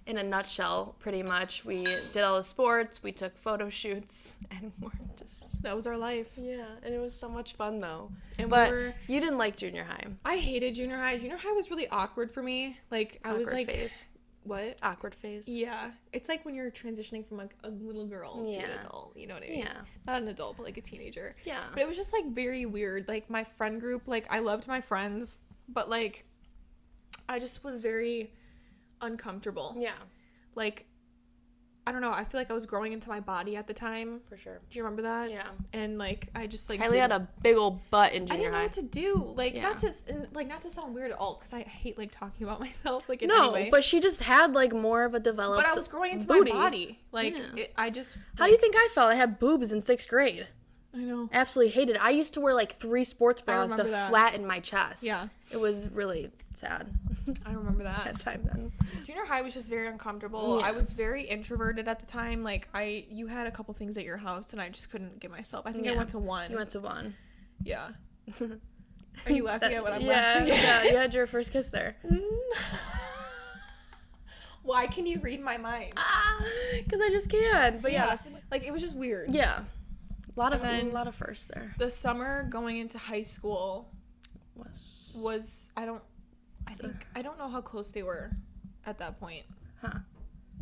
nutshell, pretty much. We did all the sports, we took photo shoots, and we're just... That was our life. Yeah, and it was so much fun, though. But you didn't like junior high. I hated junior high. Junior high was really awkward for me. Like, I was like... phase. What? Awkward phase. Yeah. It's like when you're transitioning from like a little girl to an adult, you know what I mean? Yeah. Not an adult, but like a teenager. Yeah. But it was just like very weird. Like my friend group, like I loved my friends, but like I just was very uncomfortable. Yeah. Like, I don't know, I feel like I was growing into my body at the time. For sure. Do you remember that? Yeah. And like I just like Kylie had a big old butt in I junior didn't know high. what to do. Like Yeah. not to sound weird at all, because I hate like talking about myself. Like in No, any way. but she just had like more of a developed. But I was growing into booty. my body. Like Yeah. I just. How do you think I felt? I had boobs in 6th grade. I know. Absolutely hated it. I used to wear like 3 sports bras to remember that. flatten my chest. Yeah. It was really sad. I remember that. That time then. Junior high was just very uncomfortable. Yeah. I was very introverted at the time. Like you had a couple things at your house, and I just couldn't get myself. I think I Yeah. went to one. You went to one. Yeah. Are you laughing at what I'm yeah, laughing at? yeah, you had your first kiss there. Why can you read my mind? Because I just can. But yeah, that's like it was just weird. yeah. A lot then- of firsts there. The summer going into high school Was I don't know how close they were at that point. Huh.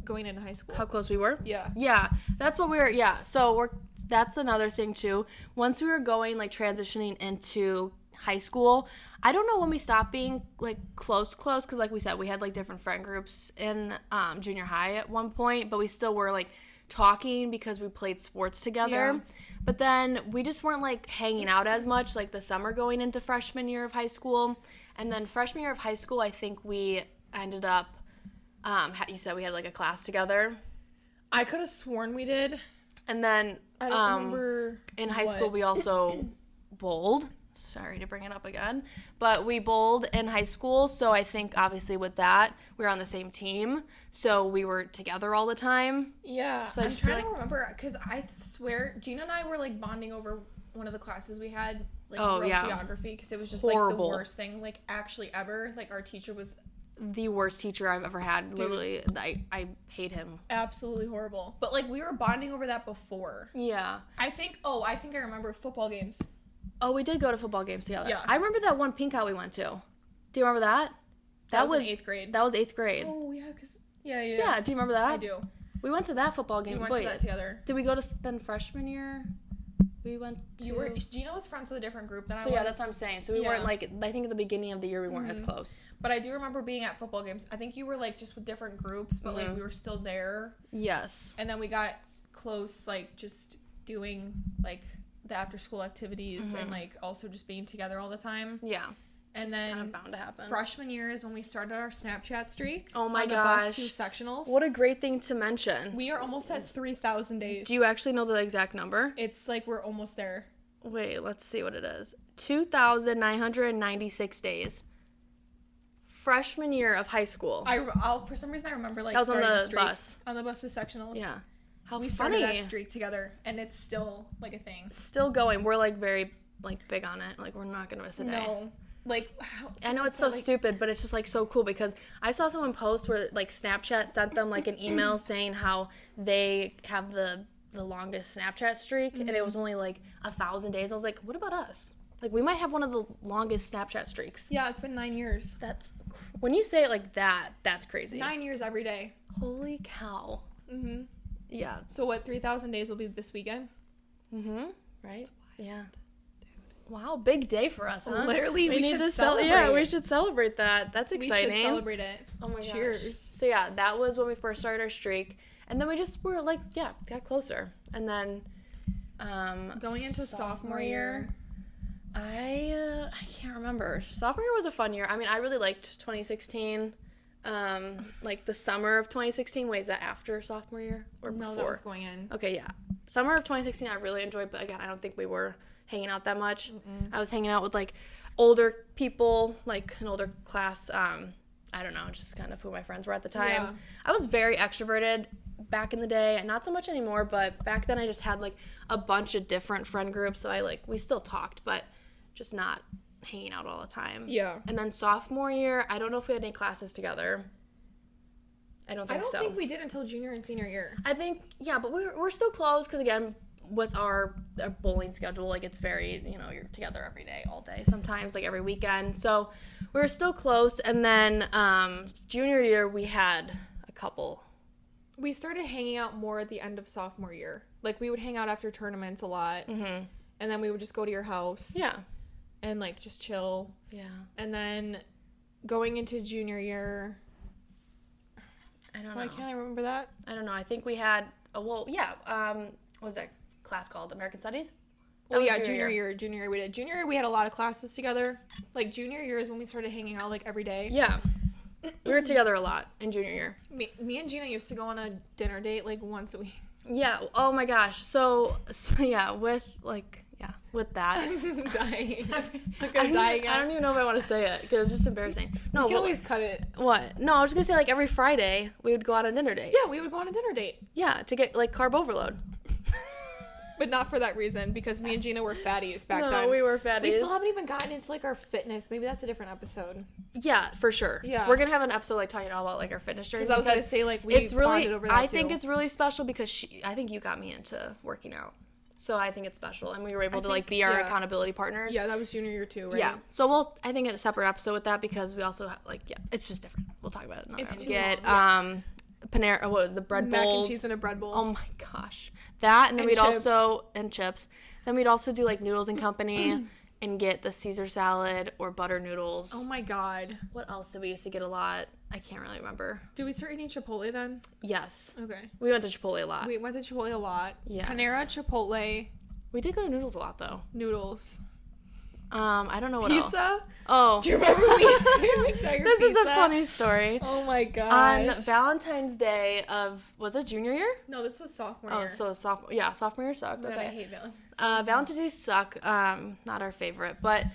Going into high school. how close we were? Yeah. Yeah, that's what so that's another thing too. Once we were going like transitioning into high school, I don't know when we stopped being like close because like we said, we had like different friend groups in junior high at one point, but we still were like talking because we played sports together. Yeah. But then we just weren't like hanging out as much like the summer going into freshman year of high school. And then freshman year of high school, I think we ended up you said we had like a class together. I could have sworn we did. And then I don't remember. in high what. school we also bowled. Sorry to bring it up again, but we bowled in high school, so I think obviously with that we were on the same team, so we were together all the time. Yeah. So I I'm just feel trying to like- remember, because I swear Gina and I were like bonding over one of the classes we had, like Oh, world yeah. geography, because it was just Horrible. like the worst thing like actually ever. Like our teacher was The worst teacher I've ever had. Literally, I hate him. absolutely horrible. But like we were bonding over that before. Yeah. I think I remember football games. Oh, we did go to football games together. Yeah. I remember that one pink out we went to. Do you remember that? That was in 8th grade. That was 8th grade. Oh yeah, because yeah. Yeah, do you remember that? I do. We went to that football game. We went Wait, to that together. did we go to then freshman year? We went to... Gina was friends with a different group than I So was. yeah, that's what I'm saying. So we Yeah. weren't like, I think at the beginning of the year we weren't as close. But I do remember being at football games. I think you were like just with different groups, but like we were still there. Yes. And then we got close, like just doing like the after school activities and like also just being together all the time. Yeah. And It's then kind of bound to happen. freshman year is when we started our Snapchat streak. Oh my on the gosh. bus to sectionals. What a great thing to mention. We are almost at 3,000 days. Do you actually know the exact number? It's like we're almost there. Wait, let's see what it is. 2,996 days. Freshman year of high school. I'll for some reason I remember like That was on starting the a streak bus. on the bus to sectionals. Yeah. How We funny. started that streak together, and it's still like a thing. Still going. We're like very like big on it. Like we're not gonna miss a day. No, like how, I know it's so stupid, but it's just like so cool because I saw someone post where like Snapchat sent them like an email saying how they have the longest Snapchat streak and it was only like 1,000 days. I was like, what about us? Like we might have one of the longest Snapchat streaks. Yeah, it's been 9 years. That's when you say it like that, that's crazy. 9 years every day. Holy cow. Mm-hmm. Yeah. So what? 3,000 days will be this weekend. Right? Yeah. Wow, big day for us, huh? Literally, we should Yeah, celebrate. we should celebrate that. That's exciting. We should celebrate it. Oh my gosh. Cheers. So yeah, that was when we first started our streak, and then we just were like, yeah, got closer, and then Going into sophomore year. I can't remember. Sophomore year was a fun year. I mean, I really liked 2016. Like the summer of 2016. Wait, is that after sophomore year or No, before? that was going in. Okay, yeah. Summer of 2016 I really enjoyed, but again, I don't think we were hanging out that much. I was hanging out with like older people, like an older class. I don't know, just kind of who my friends were at the time. Yeah. I was very extroverted back in the day, and not so much anymore, but back then I just had like a bunch of different friend groups, so we still talked, but just not hanging out all the time. Yeah. And then sophomore year, I don't know if we had any classes together. I don't think so. I don't think we did until junior and senior year. I think, yeah, but we're still close because, again, with our bowling schedule, like, it's very, you're together every day, all day, sometimes, like, every weekend. So we were still close. And then junior year, we had couple. We started hanging out more at the end of sophomore year. Like, we would hang out after tournaments a lot. Mm-hmm. And then we would just go to your house. Yeah. And, like, just chill. Yeah. And then going into junior year... I don't know. Why can't I remember that? I don't know. I think we had... what was that class called? American Studies? Well, yeah, junior year we did. Junior year, we had a lot of classes together. Like, junior year is when we started hanging out, like, every day. Yeah. We were together a lot in junior year. Me and Gina used to go on a dinner date, like, once a week. Yeah. Oh, my gosh. So yeah, with that. I'm dying. I'm dying. I don't even know if I want to say it, because it's just embarrassing. No, we can always cut it. What? No, I was just going to say, like, every Friday, we would go on a dinner date. Yeah, we would go on a dinner date. Yeah, to get, like, carb overload. But not for that reason, because me and Gina were fatties back then. No, we were fatties. We still haven't even gotten into, like, our fitness. Maybe that's a different episode. Yeah, for sure. Yeah. We're going to have an episode, like, talking all about, like, our fitness journey. Because I was going to say, like, we bonded over that, I think it's really special because I think you got me into working out. So I think it's special. And we were able to, like, be our accountability partners. Yeah, that was junior year, too, right? Yeah. So I think, get a separate episode with that because we also, it's just different. We'll talk about it another time. It's too long. Panera, what was the bread Mac bowls. and cheese in a bread bowl. Oh, my gosh. That, and then we'd chips. and chips. Then we'd also do, like, Noodles and Company and get the Caesar salad or butter noodles. Oh, my God. What else did we used to get a lot? I can't really remember. Did we start eating Chipotle then? Yes. Okay. We went to Chipotle a lot. We went to Chipotle a lot. Yes. Panera, Chipotle. We did go to Noodles a lot, though. Noodles. I don't know what else. Pizza? Oh. Do you remember we ate an entire This pizza? is a funny story. Oh my gosh. On Valentine's Day was it junior year? No, this was sophomore year. Oh, so sophomore year sucked. God, Okay. I hate Valentine's. Valentine's Day suck. Not our favorite, but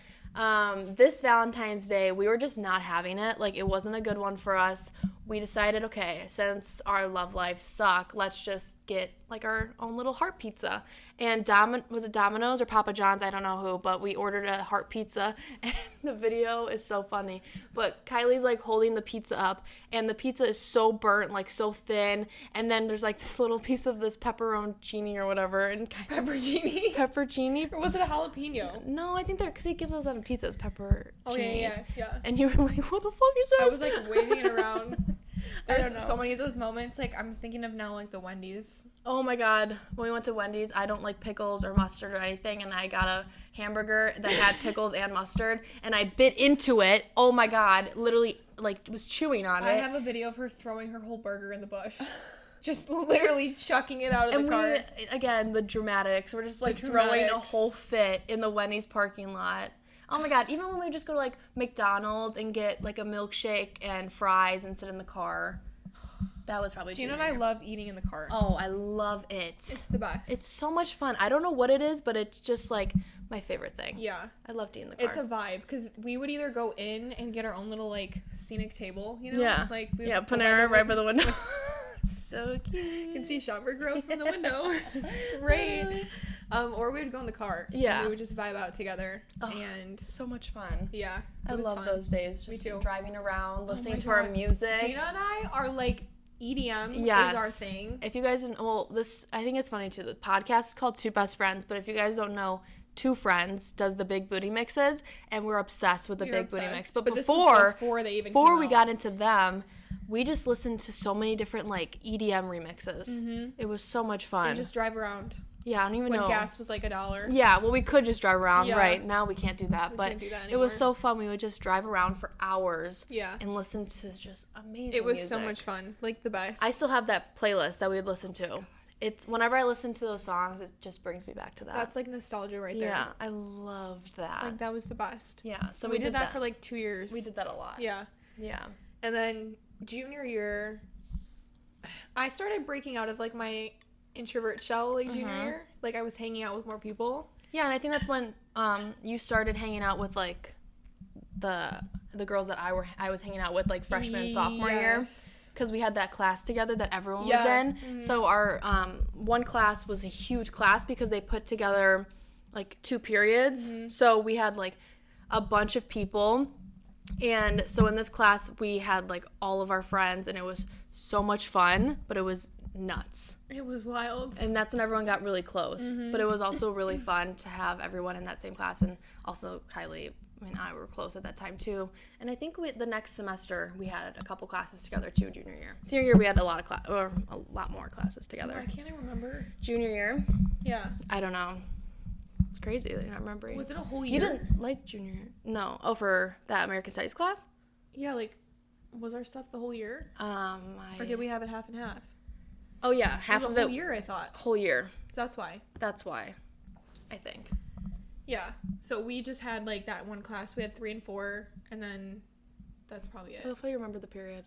this Valentine's Day we were just not having it. Like, it wasn't a good one for us. We decided, okay, since our love lives suck, let's just get, like, our own little heart pizza. And was it Domino's or Papa John's? I don't know who, but we ordered a heart pizza, and the video is so funny. But Kylie's, like, holding the pizza up, and the pizza is so burnt, like, so thin, and then there's, like, this little piece of this pepperoncini or whatever. And Peppercini? Peppercini? Or was it a jalapeno? No, I think because they give those on pizzas, peppercinis. Oh, yeah. And you were like, what the fuck is this? I was, like, waving it around. I don't There's know. so many of those moments. Like, I'm thinking of now, like, the Wendy's. Oh my God. When we went to Wendy's, I don't like pickles or mustard or anything, and I got a hamburger that had pickles and mustard, and I bit into it. Oh my God. Literally, like, was chewing on it. I have a video of her throwing her whole burger in the bush. Just literally chucking it out of the cart. Again, the dramatics. We're just, like, throwing a whole fit in the Wendy's parking lot. Oh my God, even when we just go to, like, McDonald's and get, like, a milkshake and fries and sit in the car. That was probably Gina and I love eating in the car. Oh, I love it. It's the best. It's so much fun. I don't know what it is, but it's just, like, my favorite thing. Yeah. I love eating in the car. It's a vibe, because we would either go in and get our own little, like, scenic table, you know? Yeah. Like, Panera right by the window. So cute. You can see Schomburg Grove from the window. It's great. Or we would go in the car. Yeah. And we would just vibe out together. Oh, and so much fun. yeah. I love those days. Just Me too. driving around, listening to God. our music. Gina and I are, like, EDM Yes. is our thing. If you guys didn't, I think it's funny too. The podcast is called Two Bestfriends, but if you guys don't know, Two Friends does the Big Booty mixes, and we're obsessed with the Big Booty mix. But this was before they even came we out. got into them, we just listened to so many different, like, EDM remixes. Mm-hmm. It was so much fun. And just drive around. Yeah, I don't even know. When gas was like $1. Yeah, well, we could just drive around, Yeah. right? Now we can't do that, but can't do that it was anymore. so fun. We would just drive around for hours, Yeah. and listen to just amazing It was music. so much fun. Like, the best. I still have that playlist that we would listen to. It's whenever I listen to those songs, it just brings me back to that. That's, like, nostalgia right there. Yeah, I loved that. Like, that was the best. Yeah, so we did that for, like, 2 years. We did that a lot. Yeah. Yeah. And then junior year, I started breaking out of, like, my introvert shell, like, junior year. Like, I was hanging out with more people. Yeah, and I think that's when you started hanging out with, like, the girls that I was hanging out with, like, freshman and sophomore year. Because we had that class together that everyone was in. Mm-hmm. So our one class was a huge class because they put together, like, 2 periods. Mm-hmm. So we had, like, a bunch of people. And so in this class, we had, like, all of our friends, and it was so much fun, but it was nuts. It was wild. And that's when everyone got really close. Mm-hmm. But it was also really fun to have everyone in that same class, and also Kylie, I were close at that time too. And I think the next semester we had a couple classes together too, junior year. Senior year we had a lot more classes together. Why can't I remember? Junior year? Yeah. I don't know. It's crazy that you're not remembering. Was it a whole year? You didn't like junior year? No. Oh, for that American Studies class? Yeah, like, was our stuff the whole year? Or did we have it half and half? Oh, yeah. Half of it. Whole year, I thought. Whole year. That's why. I think. Yeah. So we just had, like, that one class. We had 3 and 4, and then that's probably it. I love how you remember the period.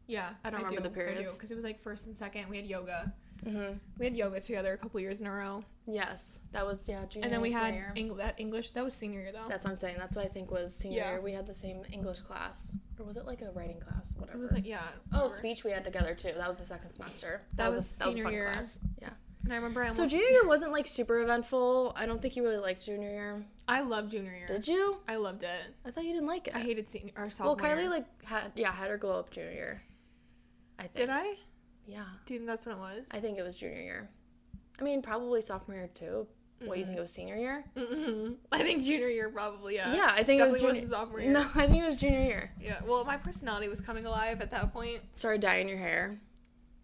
Yeah. I don't remember the periods. Because it was, like, first and second. We had yoga. Mm-hmm. We had yoga together a couple years in a row. Yes. That was, junior year. And then we had English. That was senior year, though. That's what I'm saying. That's what I think was senior year. We had the same English class. Or was it like a writing class? Whatever. It was like, yeah. Oh, speech we had together, too. That was the second semester. That was senior fun year. Class. Yeah. And I remember So junior year wasn't, like, super eventful. I don't think you really liked junior year. I loved junior year. Did you? I loved it. I thought you didn't like it. I hated senior or sophomore Well, Kylie, year. like, had her glow up junior year. I think. Did I? Yeah. Do you think that's when it was? I think it was junior year. I mean, probably sophomore year, too. What, you think it was senior year? Mm-hmm. I think junior year probably, yeah. Yeah, I think Definitely it was wasn't sophomore year. No, I think it was junior year. Yeah, well, my personality was coming alive at that point. Started dyeing your hair.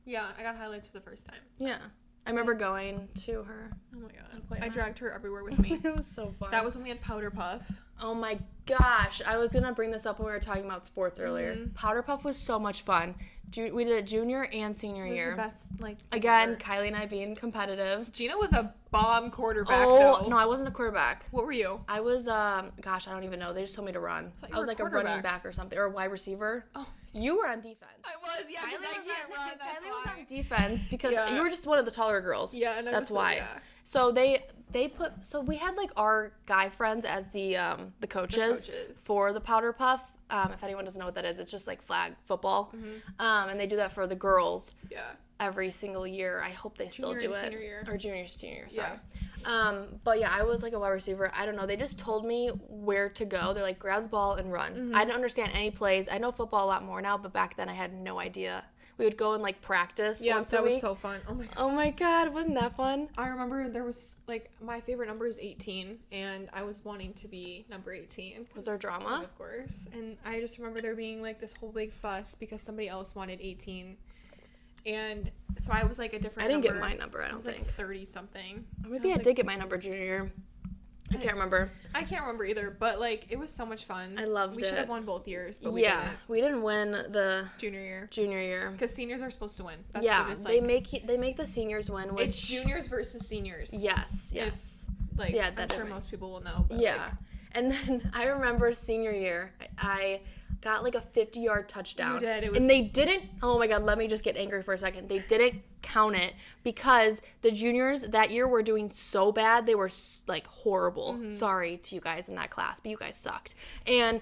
Yeah, I got highlights for the first time. Yeah. I remember going to her. Oh my god. I dragged her everywhere with me. It was so fun. That was when we had Powder Puff. Oh my gosh. I was going to bring this up when we were talking about sports earlier. Mm-hmm. Powder Puff was so much fun. We did it junior and senior It was year. the best, like, Again, ever. Kylie and I being competitive. Gina was a bomb quarterback, though. No, I wasn't a quarterback. What were you? I was, gosh, I don't even know. They just told me to run. I was like a running back or something, or a wide receiver. Oh. You were on defense. I was, yeah, because I can't run, that's Kylie why. was on defense because Yeah. you were just one of the taller girls. Yeah, and that's why. Yeah. So so we had like our guy friends as the coaches for the Powder Puff. If anyone doesn't know what that is, it's just like flag football. Mm-hmm. And they do that for the girls. Yeah. Every single year. I hope they still do it. Senior year. Or junior, senior year, sorry. Yeah. But yeah, I was like a wide receiver. I don't know. They just told me where to go. They're like, grab the ball and run. Mm-hmm. I didn't understand any plays. I know football a lot more now, but back then I had no idea. We would go and like practice once a week. That was so fun. Oh my god. Oh my god, wasn't that fun? I remember there was, like, my favorite number is 18, and I was wanting to be number 18. Was there drama? Of course. And I just remember there being, like, this whole big fuss because somebody else wanted 18. And so I was, like, a different I didn't number. get my number, I don't think. Like 30-something. Maybe I did get my number junior year. I can't remember. I can't remember either, but, like, it was so much fun. I loved it. We should have won both years, but we didn't. We didn't win the junior year. Because seniors are supposed to win. That's what it's they like. they make the seniors win, which... It's juniors versus seniors. Yes. It's, like, yeah, I'm sure most people will know. But yeah. Like, and then I remember senior year, I got like a 50-yard touchdown. You did. And they didn't, oh my god, let me just get angry for a second. They didn't count it because the juniors that year were doing so bad. They were like horrible. Mm-hmm. Sorry to you guys in that class, but you guys sucked. And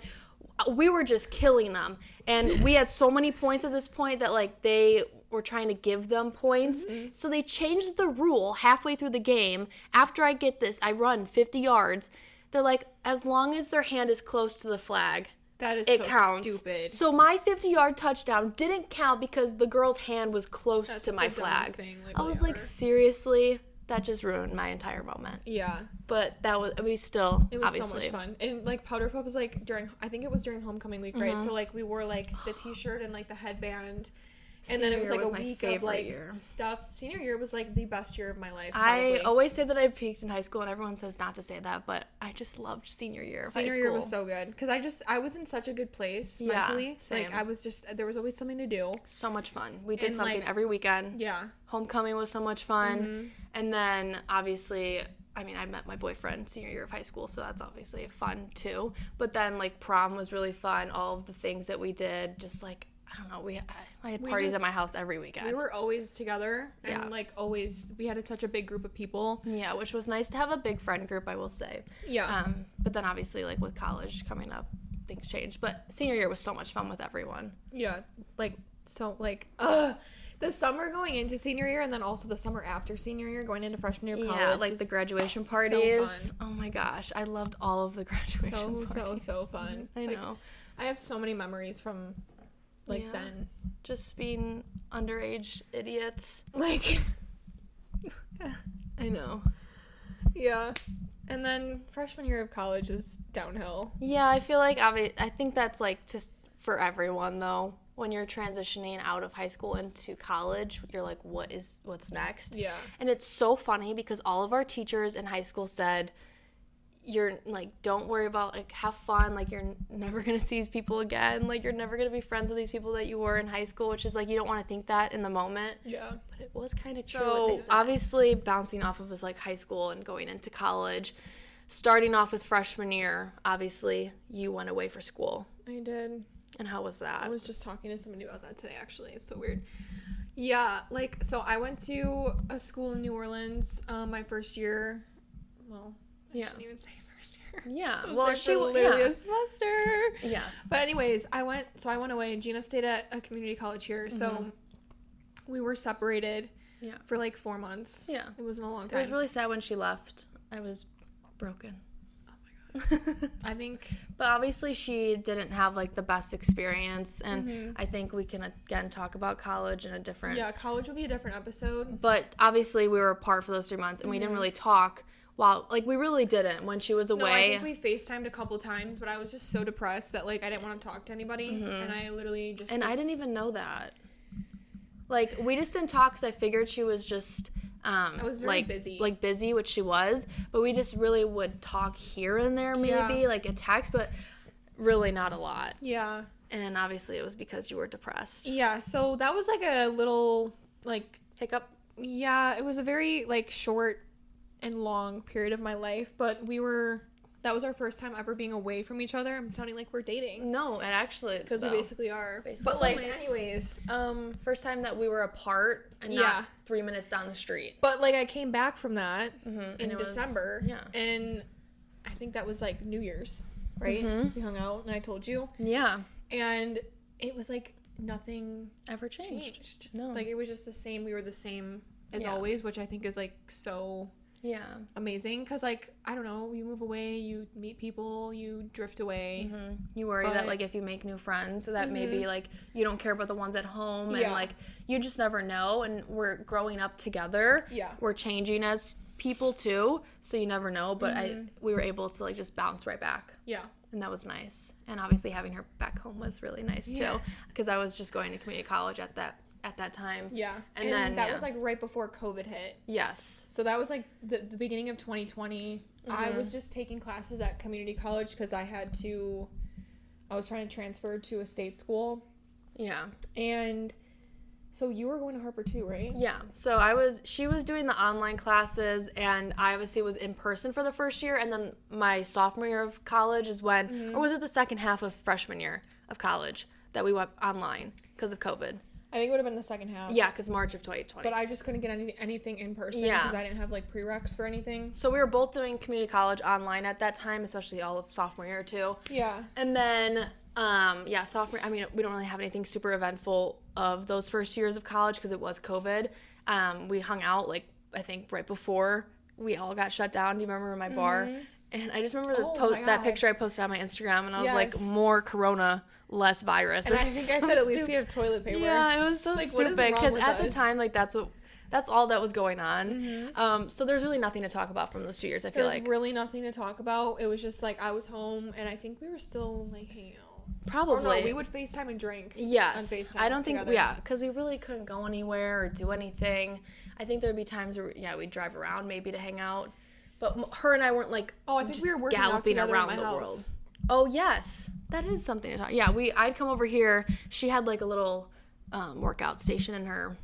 we were just killing them. And we had so many points at this point that like they were trying to give them points. Mm-hmm. So they changed the rule halfway through the game. After I get this, I run 50 yards. They're like, as long as their hand is close to the flag, it counts. Stupid. So my 50-yard touchdown didn't count because the girl's hand was close to my flag. Thing, I was like, seriously? That just ruined my entire moment. Yeah. But that was, it was so obviously. much fun. And like Powder Puff was like I think it was during homecoming week, right? So like we wore like the t-shirt and like the headband. And then it was like a week of like stuff. Senior year was like the best year of my life. Probably. I always say that I peaked in high school, and everyone says not to say that, but I just loved senior year of high school. Senior year was so good because I was in such a good place mentally. Same. Like there was always something to do. So much fun. We did something every weekend. Yeah. Homecoming was so much fun, and then obviously. I mean, I met my boyfriend senior year of high school, so that's obviously fun too. But then like prom was really fun. All of the things that we did, just like. I don't know. I had parties at my house every weekend. We were always together, and like always, we had such a big group of people. Yeah, which was nice to have a big friend group, I will say. Yeah. But then obviously, like with college coming up, things changed. But senior year was so much fun with everyone. Yeah, the summer going into senior year, and then also the summer after senior year, going into freshman year of college. Yeah, like the graduation parties. So fun. Oh my gosh, I loved all of the graduation parties. So fun. I know. I have so many memories from. Then. Just being underage idiots. Like. I know. Yeah. And then freshman year of college is downhill. Yeah, I feel like I think that's like just for everyone though. When you're transitioning out of high school into college, you're like, what's next? Yeah. And it's so funny because all of our teachers in high school said, you're like, don't worry about, like, have fun, like, you're never gonna see these people again, like, you're never gonna be friends with these people that you were in high school, which is like, you don't want to think that in the moment. Yeah. But it was kind of true what they said. Obviously bouncing off of like high school and going into college, starting off with freshman year, obviously you went away for school. I did. And how was that? I was just talking to somebody about that today, actually. It's so weird. Yeah, like, so I went to a school in New Orleans my first year. Well, I shouldn't even say first year. Yeah. Well, she was literally a semester. Yeah. But anyways, I went away, and Gina stayed at a community college here, so we were separated for like 4 months. Yeah. It wasn't a long time. It was really sad when she left. I was broken. I think, but obviously she didn't have like the best experience, and I think we can again talk about college in a different. Yeah, college will be a different episode. But obviously we were apart for those 3 months, and we didn't really talk. While like we really didn't when she was away. No, I think we FaceTimed a couple times, but I was just so depressed that like I didn't want to talk to anybody, and I literally just. And I didn't even know that. Like we just didn't talk because I figured she was just. I was very busy. Like busy, which she was, but we just really would talk here and there, maybe like a text, but really not a lot. Yeah. And obviously it was because you were depressed. Yeah, so that was like a little like hiccup. Yeah, it was a very like short and long period of my life, but that was our first time ever being away from each other. I'm sounding like we're dating. No, it actually because we basically are. But like, anyways, first time that we were apart and not 3 minutes down the street. But like I came back from that in December, yeah, and I think that was like New Year's, right? We hung out, and I told you, and it was like nothing ever changed. No, like it was just the same. We were the same as always, which I think is like so. Yeah. Amazing, because, like, I don't know, you move away, you meet people, you drift away. You worry that, like, if you make new friends, that maybe, like, you don't care about the ones at home, and, like, you just never know, and we're growing up together. Yeah. We're changing as people, too, so you never know, but we were able to, like, just bounce right back. Yeah. And that was nice. And obviously having her back home was really nice, too, because I was just going to community college at that time. Yeah. And then that was like right before COVID hit. Yes. So that was like the beginning of 2020. I was just taking classes at community college because I was trying to transfer to a state school. Yeah. And so you were going to Harper too, right? Yeah. So she was doing the online classes, and I obviously was in person for the first year, and then my sophomore year of college is when, or was it the second half of freshman year of college that we went online because of COVID? I think it would have been the second half. Yeah, because March of 2020. But I just couldn't get anything in person because I didn't have, like, prereqs for anything. So we were both doing community college online at that time, especially all of sophomore year, too. Yeah. And then, sophomore, I mean, we don't really have anything super eventful of those first years of college because it was COVID. We hung out, like, I think right before we all got shut down. Do you remember in my bar? And I just remember that picture I posted on my Instagram, and I was like, more corona, less virus. And I think I said at least we have toilet paper. Yeah, it was so like, stupid because at the time, like, that's all that was going on. So there's really nothing to talk about from those 2 years, I feel like. There's really nothing to talk about. It was just like I was home, and I think we were still like hanging out. Probably. Or no, we would FaceTime and drink. Yes. On FaceTime I don't think, together. because we really couldn't go anywhere or do anything. I think there'd be times where, we'd drive around maybe to hang out. But her and I weren't like I think we were working galloping out around in my the house. world. Oh yes, that is something to talk. Yeah, I'd come over here. She had like a little workout station in her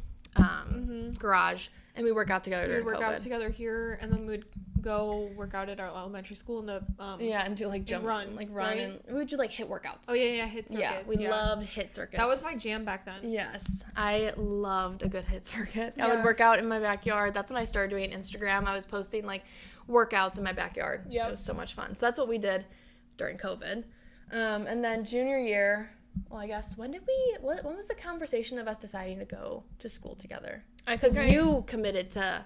garage, and we work out together during COVID. We'd work out together here, and then we'd go work out at our elementary school in the and do like jump, run, right? And we would do like hit workouts. Oh yeah, hit circuits. Yeah, we loved hit circuits. That was my jam back then. Yes, I loved a good hit circuit. I would work out in my backyard. That's when I started doing Instagram. I was posting like workouts in my backyard. Yeah, it was so much fun. So that's what we did during COVID. And then junior year, well, I guess when was the conversation of us deciding to go to school together? Because you committed to.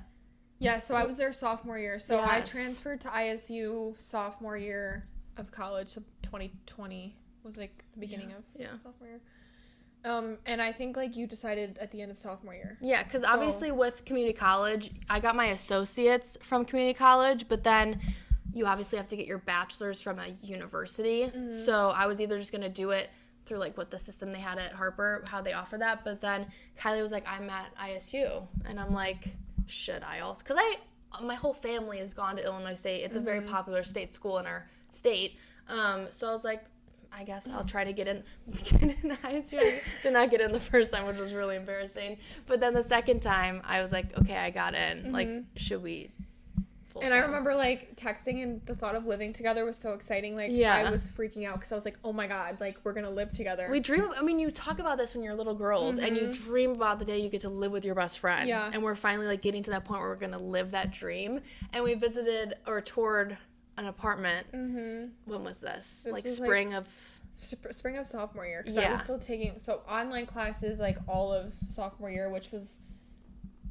Yeah, so I was there sophomore year. So I transferred to ISU sophomore year of college. So 2020 was like the beginning of sophomore year. And I think like you decided at the end of sophomore year. Yeah, because obviously with community college, I got my associates from community college, but then you obviously have to get your bachelor's from a university. So I was either just going to do it through like what the system they had at Harper, how they offer that. But then Kylie was like, I'm at ISU. And I'm like, should I also? Because my whole family has gone to Illinois State. It's a very popular state school in our state. So I was like, I guess I'll try to get in ISU. I did not get in the first time, which was really embarrassing. But then the second time, I was like, okay, I got in. Like, should we? And I remember, like, texting, and the thought of living together was so exciting. Like, I was freaking out because I was like, oh, my God, like, we're going to live together. We dream, you talk about this when you're little girls, and you dream about the day you get to live with your best friend. Yeah. And we're finally, like, getting to that point where we're going to live that dream. And we visited or toured an apartment. When was this? Like, spring of sophomore year. Because I was still taking, online classes, like, all of sophomore year, which was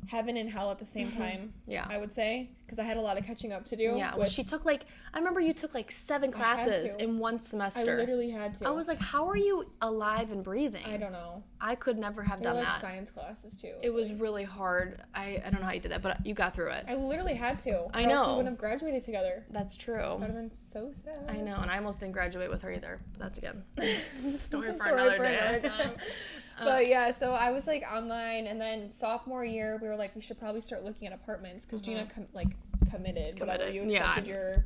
heaven and hell at the same time. I would say, because I had a lot of catching up to do. Well, she took I remember you took 7 classes in one semester. I literally had to. I was like, how are you alive and breathing? I don't know. I could never have done that. Science classes too. It was really hard. I don't know how you did that, but you got through it. I literally had to. I know. We wouldn't have graduated together. That's true. That would have been so sad. I know, and I almost didn't graduate with her either. But that's again. Story for another day. time. But yeah, so I was like online, and then sophomore year we were like, we should probably start looking at apartments because Gina committed. Whatever, you accepted your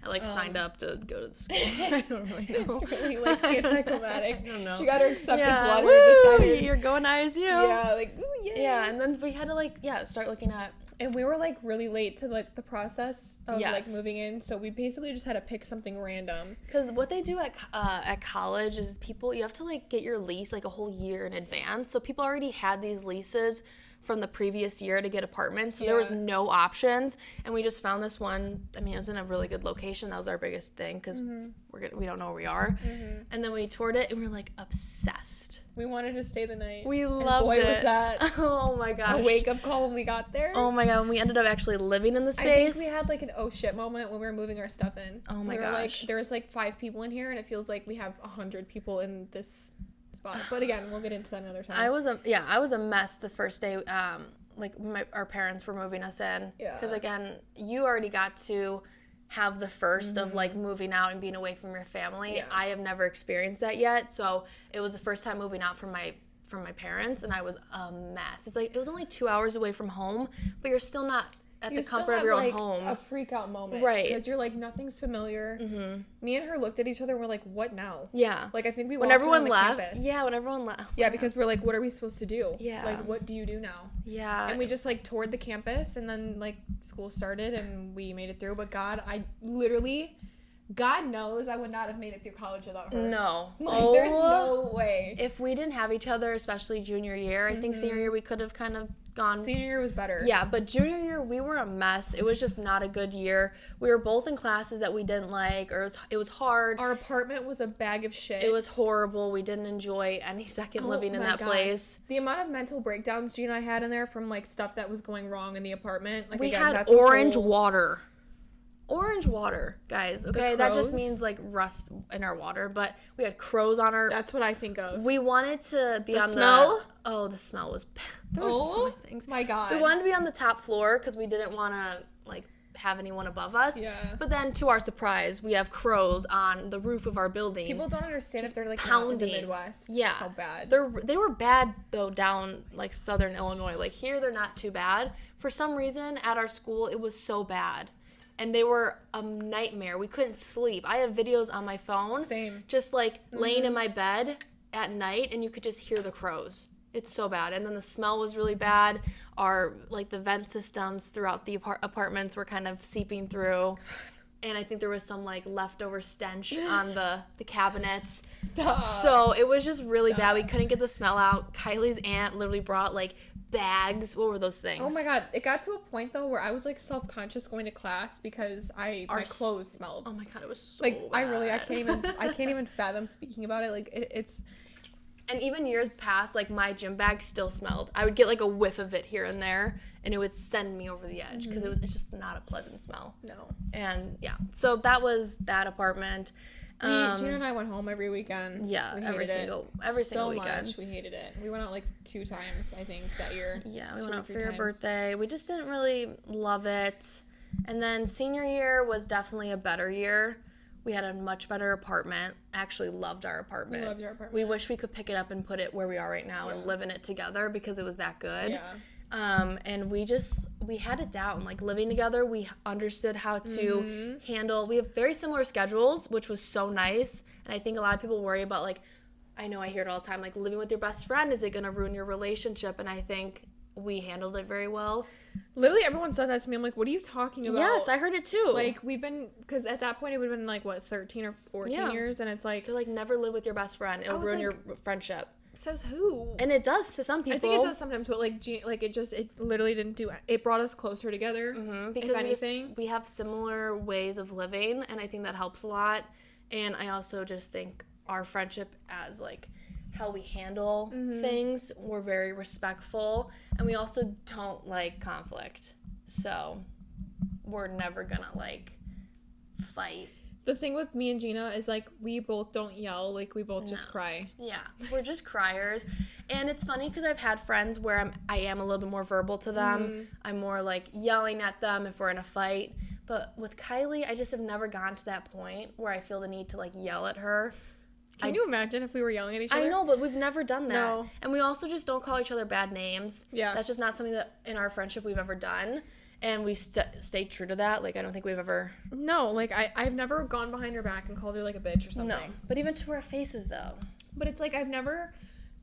I signed up to go to the school. I don't really know. It's really like anticlimactic. I don't know. She got her acceptance letter and decided you're going to ISU. Yeah, like ooh, yay. Yeah, and then we had to start looking at. And we were like really late to like the process of like moving in, so we basically just had to pick something random. Because what they do at college is you have to like get your lease like a whole year in advance. So people already had these leases from the previous year to get apartments, so there was no options, and we just found this one. I mean, it was in a really good location. That was our biggest thing because we don't know where we are. And then we toured it, and we were like obsessed. We wanted to stay the night. We loved it. Boy, was that oh my gosh, a wake up call when we got there. Oh my god, when we ended up actually living in the space. I think we had like an oh shit moment when we were moving our stuff in. Oh my gosh, like, there's like 5 people in here, and it feels like we have 100 people in this spot. But again, we'll get into that another time. I was a mess the first day. Our parents were moving us in because again, you already got to have the first of like moving out and being away from your family. I have never experienced that yet, so it was the first time moving out from my parents, and I was a mess. It's like it was only 2 hours away from home, but you're still not at the comfort of your own home. A freak out moment, right? Because you're like nothing's familiar. Me and her looked at each other and we're like, "What now?" Yeah. Like I think we when walked everyone around left. the campus. Yeah, when everyone left. Yeah, because we're like, "What are we supposed to do?" Yeah. Like, what do you do now? Yeah. And we just like toured the campus, and then like school started, and we made it through. But God knows I would not have made it through college without her. No. There's no way. If we didn't have each other, especially junior year, I think senior year we could have kind of gone. Senior year was better. Yeah, but junior year we were a mess. It was just not a good year. We were both in classes that we didn't like, or it was hard. Our apartment was a bag of shit. It was horrible. We didn't enjoy any second living in that place. The amount of mental breakdowns Gina and I had in there from like stuff that was going wrong in the apartment. Like we again, had orange water. Orange water, guys. Okay, that just means like rust in our water. But we had crows on our. That's what I think of. We wanted to be on smell? The smell was bad. There were so many things. My God. We wanted to be on the top floor because we didn't want to like have anyone above us. Yeah. But then, to our surprise, we have crows on the roof of our building. People don't understand if they're like pounding. not in the Midwest. Yeah. How bad. They were bad though down like southern Illinois. Like here, they're not too bad. For some reason, at our school, it was so bad. And they were a nightmare. We couldn't sleep. I have videos on my phone. Same. Just like laying in my bed at night, and you could just hear the crows. It's so bad. And then the smell was really bad. The vent systems throughout the apartments were kind of seeping through. And I think there was some like leftover stench on the cabinets. Stop. So it was just really bad. We couldn't get the smell out. Kylie's aunt literally brought like bags. What were those things? Oh my God. It got to a point though where I was like self-conscious going to class because my clothes smelled. Oh my God, it was so like bad. I can't even fathom speaking about it. Like it's. And even years past, like my gym bag still smelled. I would get like a whiff of it here and there, and it would send me over the edge because it's just not a pleasant smell. No. And yeah, so that was that apartment. Gina and I went home every weekend. Yeah, every single weekend. Much. We hated it. We went out like 2 times, I think, that year. Yeah, we went out for your birthday. We just didn't really love it. And then senior year was definitely a better year. We had a much better apartment. Actually loved our apartment. We loved your apartment. We wish we could pick it up and put it where we are right now and live in it together because it was that good. Yeah. And we had it down. Like, living together, we understood how to handle. We have very similar schedules, which was so nice. And I think a lot of people worry about, like, I know I hear it all the time, like, living with your best friend, is it going to ruin your relationship? And I think we handled it very well. Literally, everyone said that to me. I'm like, what are you talking about? Yes, I heard it too. Like, because at that point, it would have been, like, what, 13 or 14 years? And it's like... To, like, never live with your best friend. It'll ruin your friendship. Says who? And it does to some people. I think it does sometimes, but, like, it literally didn't do it. It brought us closer together, because we have similar ways of living, and I think that helps a lot. And I also just think our friendship as, like, how we handle things, we're very respectful, and we also don't like conflict, so we're never gonna, like, fight. The thing with me and Gina is, like, we both don't yell, like, we both just cry. Yeah, we're just criers. And it's funny because I've had friends where I am a little bit more verbal to them. I'm more, like, yelling at them if we're in a fight. But with Kylie, I just have never gotten to that point where I feel the need to, like, yell at her. Can you imagine if we were yelling at each other? I know, but we've never done that. No. And we also just don't call each other bad names. Yeah. That's just not something that in our friendship we've ever done. And we've stayed true to that. Like, I don't think we've ever... No, like, I've never gone behind her back and called her, like, a bitch or something. No. But even to our faces, though. But it's like, I've never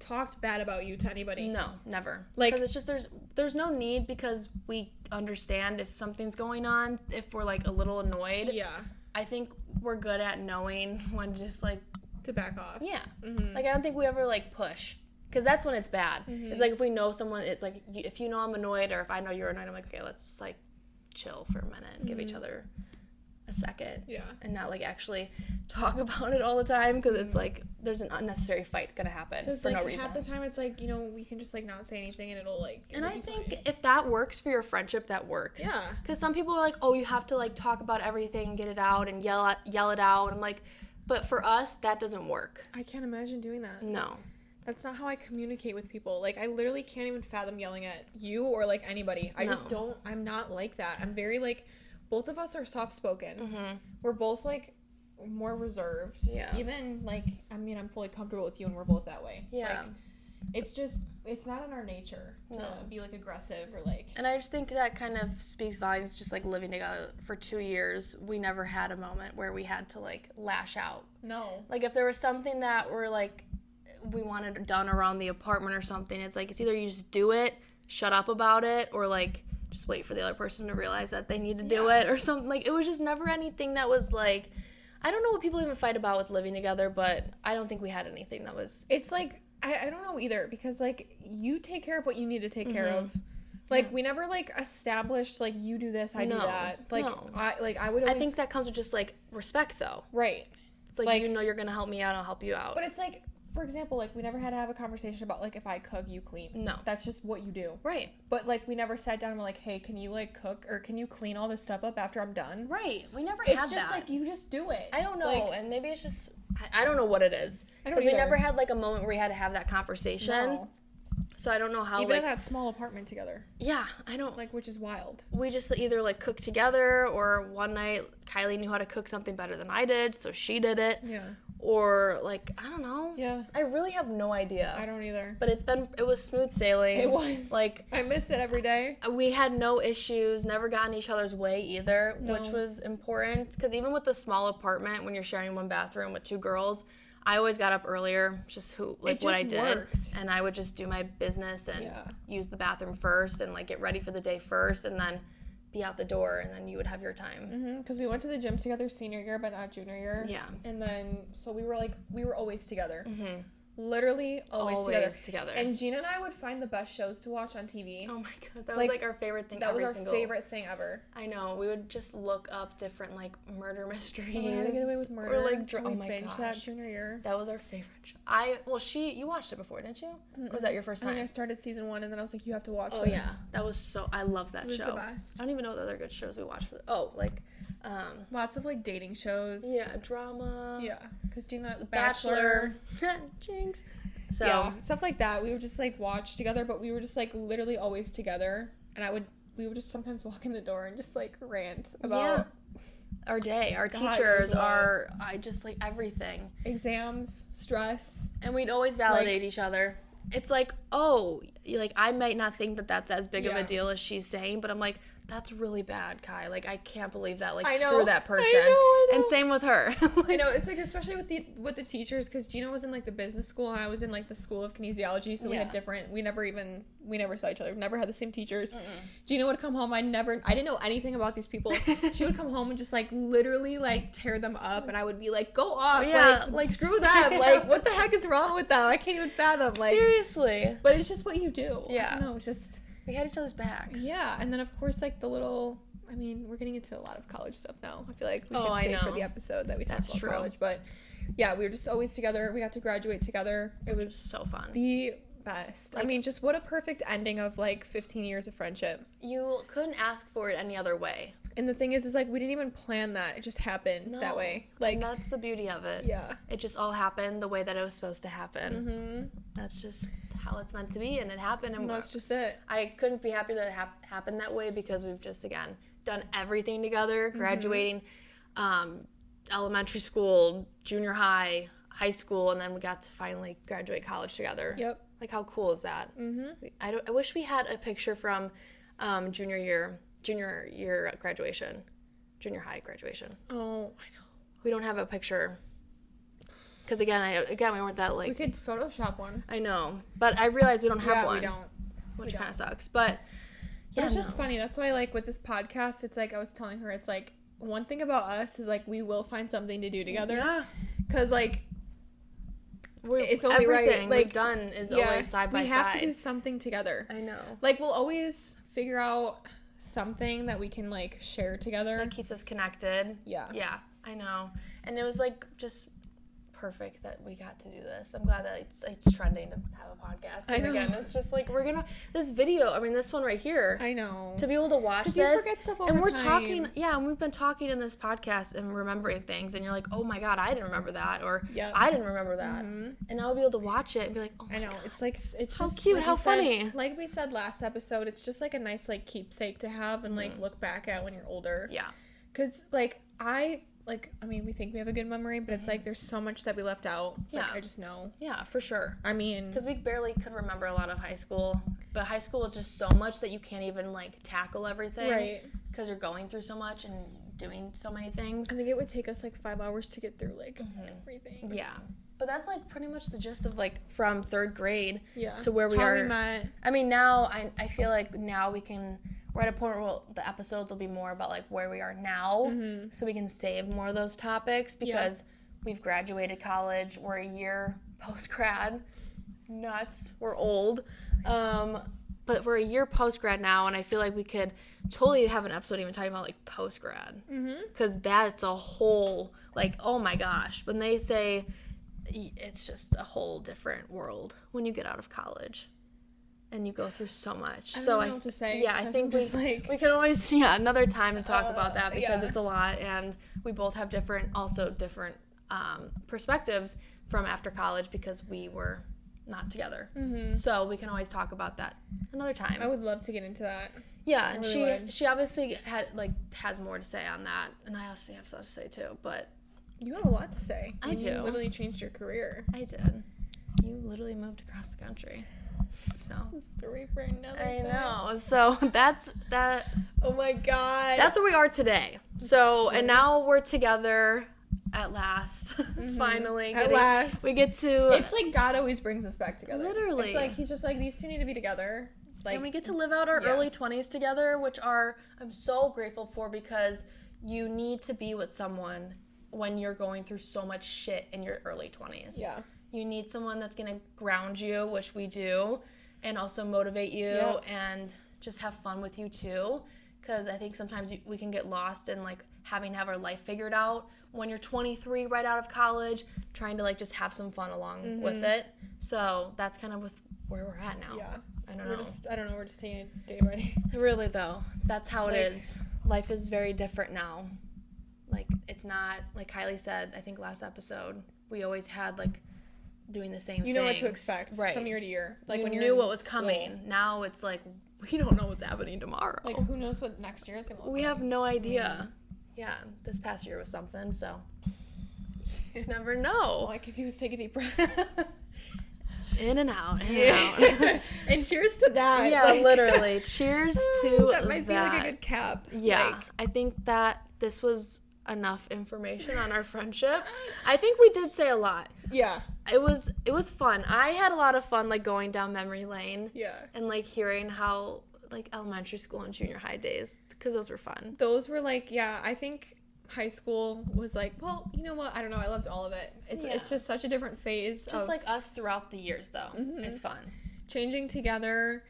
talked bad about you to anybody. No, never. Like... Because it's just, there's no need, because we understand if something's going on, if we're, like, a little annoyed. Yeah. I think we're good at knowing when just, like... To back off. Yeah. Like, I don't think we ever, like, push. Because that's when it's bad. It's like, if we know someone, it's like, if you know I'm annoyed, or if I know you're annoyed, I'm like, okay, let's just, like, chill for a minute and give each other a second. Yeah. And not, like, actually talk about it all the time, because it's like, there's an unnecessary fight gonna happen for no reason. Half the time it's like, you know, we can just, like, not say anything and it'll, like... And I think if that works for your friendship, that works. Yeah. Because some people are like, oh, you have to, like, talk about everything and get it out and yell it out. I'm like, but for us, that doesn't work. I can't imagine doing that. No. That's not how I communicate with people. Like, I literally can't even fathom yelling at you or, like, anybody. I just don't... I'm not like that. I'm very, like... Both of us are soft-spoken. We're both, like, more reserved. Yeah. Even, like... I mean, I'm fully comfortable with you, and we're both that way. Yeah. Like, it's just... It's not in our nature to be, like, aggressive or, like... And I just think that kind of speaks volumes, just, like, living together for 2 years. We never had a moment where we had to, like, lash out. No. Like, if there was something that were, like... we wanted done around the apartment or something, it's like, it's either you just do it, shut up about it, or, like, just wait for the other person to realize that they need to do it or something. Like, it was just never anything that was, like, I don't know what people even fight about with living together, but I don't think we had anything that was... It's like, I don't know either, because, like, you take care of what you need to take care of. Like, we never, like, established, like, you do this, I do that. Like, I would always... I think that comes with just, like, respect, though. Right. It's like, you know you're gonna help me out, I'll help you out. But it's like, for example, like, we never had to have a conversation about, like, if I cook, you clean. No. That's just what you do. Right. But, like, we never sat down and were like, hey, can you, like, cook, or can you clean all this stuff up after I'm done? Right. We never had that. It's just, like, you just do it. I don't know, like, and maybe it's just, I don't know what it is. Because we never had, like, a moment where we had to have that conversation. No. So I don't know how, even like... in that small apartment together. Yeah, I don't... Like, which is wild. We just either, like, cooked together, or one night Kylie knew how to cook something better than I did, so she did it. Yeah. Or, like, I don't know. Yeah. I really have no idea. I don't either. But it was smooth sailing. It was. Like... I miss it every day. We had no issues, never got in each other's way either, No. which was important. Because even with the small apartment, when you're sharing one bathroom with 2 girls... I always got up earlier, just what I did. Worked. And I would just do my business and use the bathroom first and, like, get ready for the day first and then be out the door, and then you would have your time. Because we went to the gym together senior year, but not junior year. Yeah. And then, so we were always together. Literally always together. And Gina and I would find the best shows to watch on TV. Oh my god, that was like our favorite thing. That was our favorite thing ever. I know. We would just look up different, like, murder mysteries. Oh, How to Get Away with Murder. Or, like, we binged that junior year. That was our favorite show. You watched it before, didn't you? Or was that your first time? I think I started season 1, and then I was like, you have to watch this. Oh yeah, that was I love that show. It was the best. I don't even know what other good shows we watched. Lots of, like, dating shows. Yeah, drama. Yeah, because Gina, Bachelor. Jinx. So, yeah, stuff like that. We would just, like, watch together, but we were just, like, literally always together. And we would just sometimes walk in the door and just, like, rant about our day, our God, teachers, I just, like, everything. Exams, stress. And we'd always validate each other. It's like, oh, like, I might not think that that's as big of a deal as she's saying, but I'm like, that's really bad, Kai. Like, I can't believe that. Like, screw that person. I know. And same with her. I know. It's like, especially with the teachers, because Gina was in, like, the business school, and I was in, like, the school of kinesiology, so we had different, we never saw each other. We never had the same teachers. Gina would come home. I didn't know anything about these people. She would come home and just, like, literally, like, tear them up, and I would be like, go off. Yeah, like screw them. Like, what the heck is wrong with them? I can't even fathom. Like, seriously. But it's just what you do. Yeah. I don't know. It's just... We had each other's backs. Yeah, and then, of course, like, the little... I mean, we're getting into a lot of college stuff now. I feel like we could say for the episode that we talked about college. But, yeah, we were just always together. We got to graduate together. It was so fun. The best. Like, I mean, just what a perfect ending of, like, 15 years of friendship. You couldn't ask for it any other way. And the thing is, like, we didn't even plan that. It just happened that way. Like, and that's the beauty of it. Yeah. It just all happened the way that it was supposed to happen. Mm-hmm. That's just how it's meant to be, and it happened. And that's just it. I couldn't be happier that it happened that way, because we've just, again, done everything together, graduating elementary school, junior high, high school, and then we got to finally graduate college together. Yep. Like, how cool is that? Mm-hmm. I wish we had a picture from junior year graduation, junior high graduation. Oh, I know. We don't have a picture. Because, again, we weren't that, like... We could Photoshop one. I know. But I realize we don't have one. We don't. Which kind of sucks. But... Yeah, it's just funny. That's why, like, with this podcast, it's like I was telling her, it's like, one thing about us is, like, we will find something to do together. Yeah. Because, like, it's only everything right. Like, we've done is always side by side. We have to do something together. I know. Like, we'll always figure out something that we can, like, share together. That keeps us connected. Yeah. Yeah, I know. And it was, like, just perfect that we got to do this. I'm glad that it's trending to have a podcast. And again, it's just like this video, I mean, this one right here. I know. To be able to watch this. You forget stuff all the time. And we're talking, and we've been talking in this podcast and remembering things, and you're like, oh my God, I didn't remember that, or I didn't remember that. Mm-hmm. And I'll be able to watch it and be like, oh my God. I know. It's like, it's how just cute, like how funny. Like we said last episode, it's just like a nice, like, keepsake to have and, like, look back at when you're older. Yeah. Because, like, I mean, we think we have a good memory, but it's like there's so much that we left out. Yeah. Like, I just know. Yeah, for sure. I mean... Because we barely could remember a lot of high school. But high school is just so much that you can't even, like, tackle everything. Right. Because you're going through so much and doing so many things. I think it would take us, like, 5 hours to get through, like, everything. Yeah. But that's, like, pretty much the gist of, like, from third grade to where we are. How we met. I mean, now, I feel like now we can... We're at a point where the episodes will be more about, like, where we are now, so we can save more of those topics, because we've graduated college, we're a year post-grad, nuts, we're old, but we're a year post-grad now, and I feel like we could totally have an episode even talking about, like, post-grad, because that's a whole, like, oh my gosh, when they say it's just a whole different world when you get out of college. And you go through so much. I don't know what to say. Yeah, I think we can always, another time to talk about that, because it's a lot, and we both have different perspectives from after college, because we were not together. Mm-hmm. So we can always talk about that another time. I would love to get into that. Yeah, and she obviously has more to say on that, and I also have stuff to say too, but... You have a lot to say. I do. You literally changed your career. I did. You literally moved across the country. So it's a story for another time. I know. So that's that. Oh my God. That's where we are today. So and now we're together at last. Finally. At last. We get to. It's like God always brings us back together. Literally. It's like he's just like, these two need to be together. Like, and we get to live out our early 20s together, which I'm so grateful for, because you need to be with someone when you're going through so much shit in your early 20s. Yeah. You need someone that's going to ground you, which we do, and also motivate you and just have fun with you too. Because I think sometimes we can get lost in, like, having to have our life figured out when you're 23, right out of college, trying to, like, just have some fun along with it. So that's kind of where we're at now. Yeah. I don't know. We're just taking it day by day. Really, though. That's how it is. Life is very different now. Like, it's not, like Kylie said, I think last episode, we always had, like, doing the same things. You know what to expect from year to year. Like, you when you knew what was coming. Now it's like, we don't know what's happening tomorrow. Like, who knows what next year is going to look We like. have no idea. Yeah, this past year was something, so you never know. All I could do is take a deep breath. In and out, in and out. And cheers to that. Yeah, like, literally. Cheers to that might be like a good cap. Yeah, Like, I think that this was enough information on our friendship. I think we did say a lot. yeah. It was fun. I had a lot of fun, like, going down memory lane. Yeah. And, like, hearing how, like, elementary school and junior high days, because those were fun. Those were like, yeah, I think high school was like, well, you know what? I don't know. I loved all of it. It's just such a different phase. Just of like us throughout the years, though, is fun. changing together,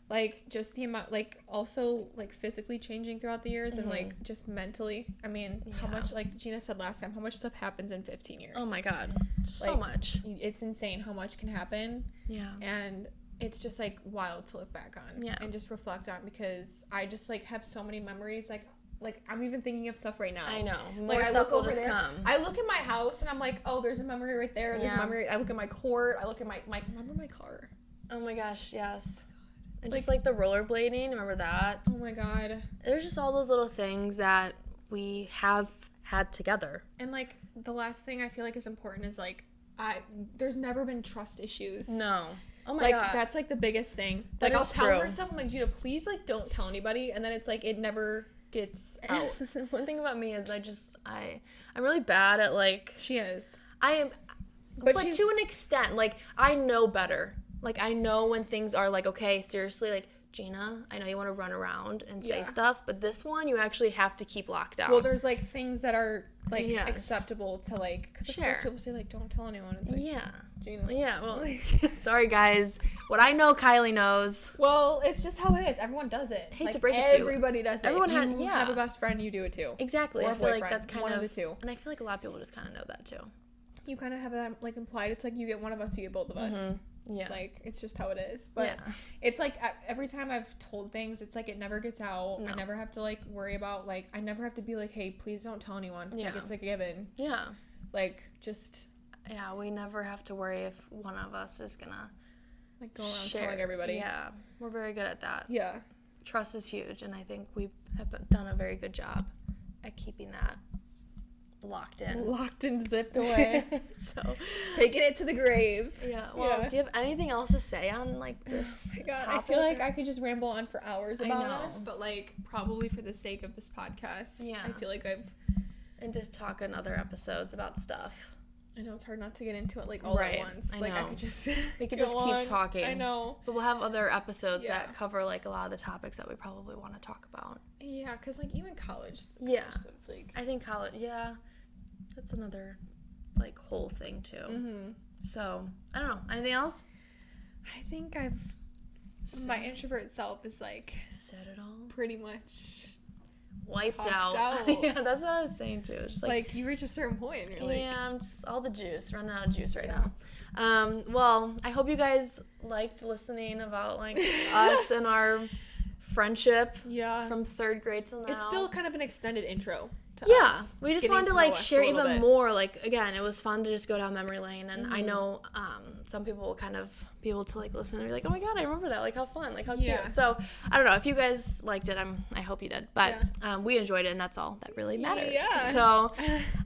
like just the amount, like also like physically changing throughout the years and like just mentally. I mean, how much, like Gina said last time, how much stuff happens in 15 years. Oh my God. So Like, much. It's insane how much can happen. Yeah. And it's just like wild to look back on and just reflect on, because I just like have so many memories. Like I'm even thinking of stuff right now. I know. Like More I stuff look will over just there. come. I look at my house and I'm like, oh, there's a memory right there. There's a Yeah. memory. I look at my court. I look at my remember my car. Oh my gosh, yes. And Like- just like the rollerblading, remember that? Oh my God. There's just all those little things that we have had together. And like the last thing I feel like is important is like there's never been trust issues. No. Oh my Like God. that's like the biggest thing. That Like I'll is tell true. her stuff. I'm like, Gina, please like don't tell anybody. And then it's like it never gets out. One thing about me is I'm really bad at like She is. I am, But but she's- to an extent, like I know better. Like I know when things are like, okay, seriously, like Gina, I know you want to run around and say Yeah. stuff, but this one you actually have to keep locked down. Well, there's like things that are like Yes. acceptable to like, because Share. most people say like don't tell anyone. It's like yeah. Gina. Yeah, well, sorry guys. What I know, Kylie knows. Well, it's just how it is. Everyone does it. Hate like, to break it to you. everybody does it. Everyone If has- you yeah. have a best friend, you do it too. Exactly. Or I a feel like boyfriend. that's kind One of of the two. And I feel like a lot of people just kind of know that too. You kind of have that like implied. It's like you get one of us, you get both of us. Yeah. Like it's just how it is. But Yeah. it's like every time I've told things, it's like it never gets out. No. I never have to like worry about like I never have to be like, hey, please don't tell anyone. It's like Yeah. it's a given. Yeah. Like just Yeah, we never have to worry if one of us is gonna like go around share. telling everybody. Yeah, we're very good at that. Yeah. Trust is huge, and I think we have done a very good job at keeping that locked in. Locked and zipped away. So, Taking it to the grave. yeah. Well, Yeah. do you have anything else to say on like this God, topic? I feel like I could just ramble on for hours I about know. us, but like probably for the sake of this podcast, Yeah. I feel like and just talk in other episodes about stuff. I know it's hard not to get into it like all Right, at once. I Like I know. could just We could go just keep on. talking. I know. But we'll have other episodes Yeah. that cover like a lot of the topics that we probably want to talk about. Yeah, because like even college. Yeah. It's like I think college, yeah, that's another like whole thing too. So I don't know. Anything else? I think my introvert self is like Said it all. pretty much Wiped Popped out. out. Yeah, that's what I was saying too. It's just like you reach a certain point and you're like yeah, I'm just all the juice, running out of juice right now. Well, I hope you guys liked listening about like us and our friendship yeah. from 3rd grade till now. It's still kind of an extended intro to Yeah, us. we just getting wanted to know like us a share little even bit. more. Like again, it was fun to just go down memory lane, and I know some people will kind of be able to like listen and be like, "Oh my god, I remember that! Like how fun! Like how Yeah. cute!" So I don't know if you guys liked it. I hope you did, but Yeah. we enjoyed it, and that's all that really matters. Yeah. So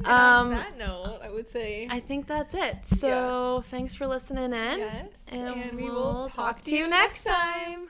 On that note, I would say I think that's it. So thanks for listening in. yes, and we we'll will talk to you next time.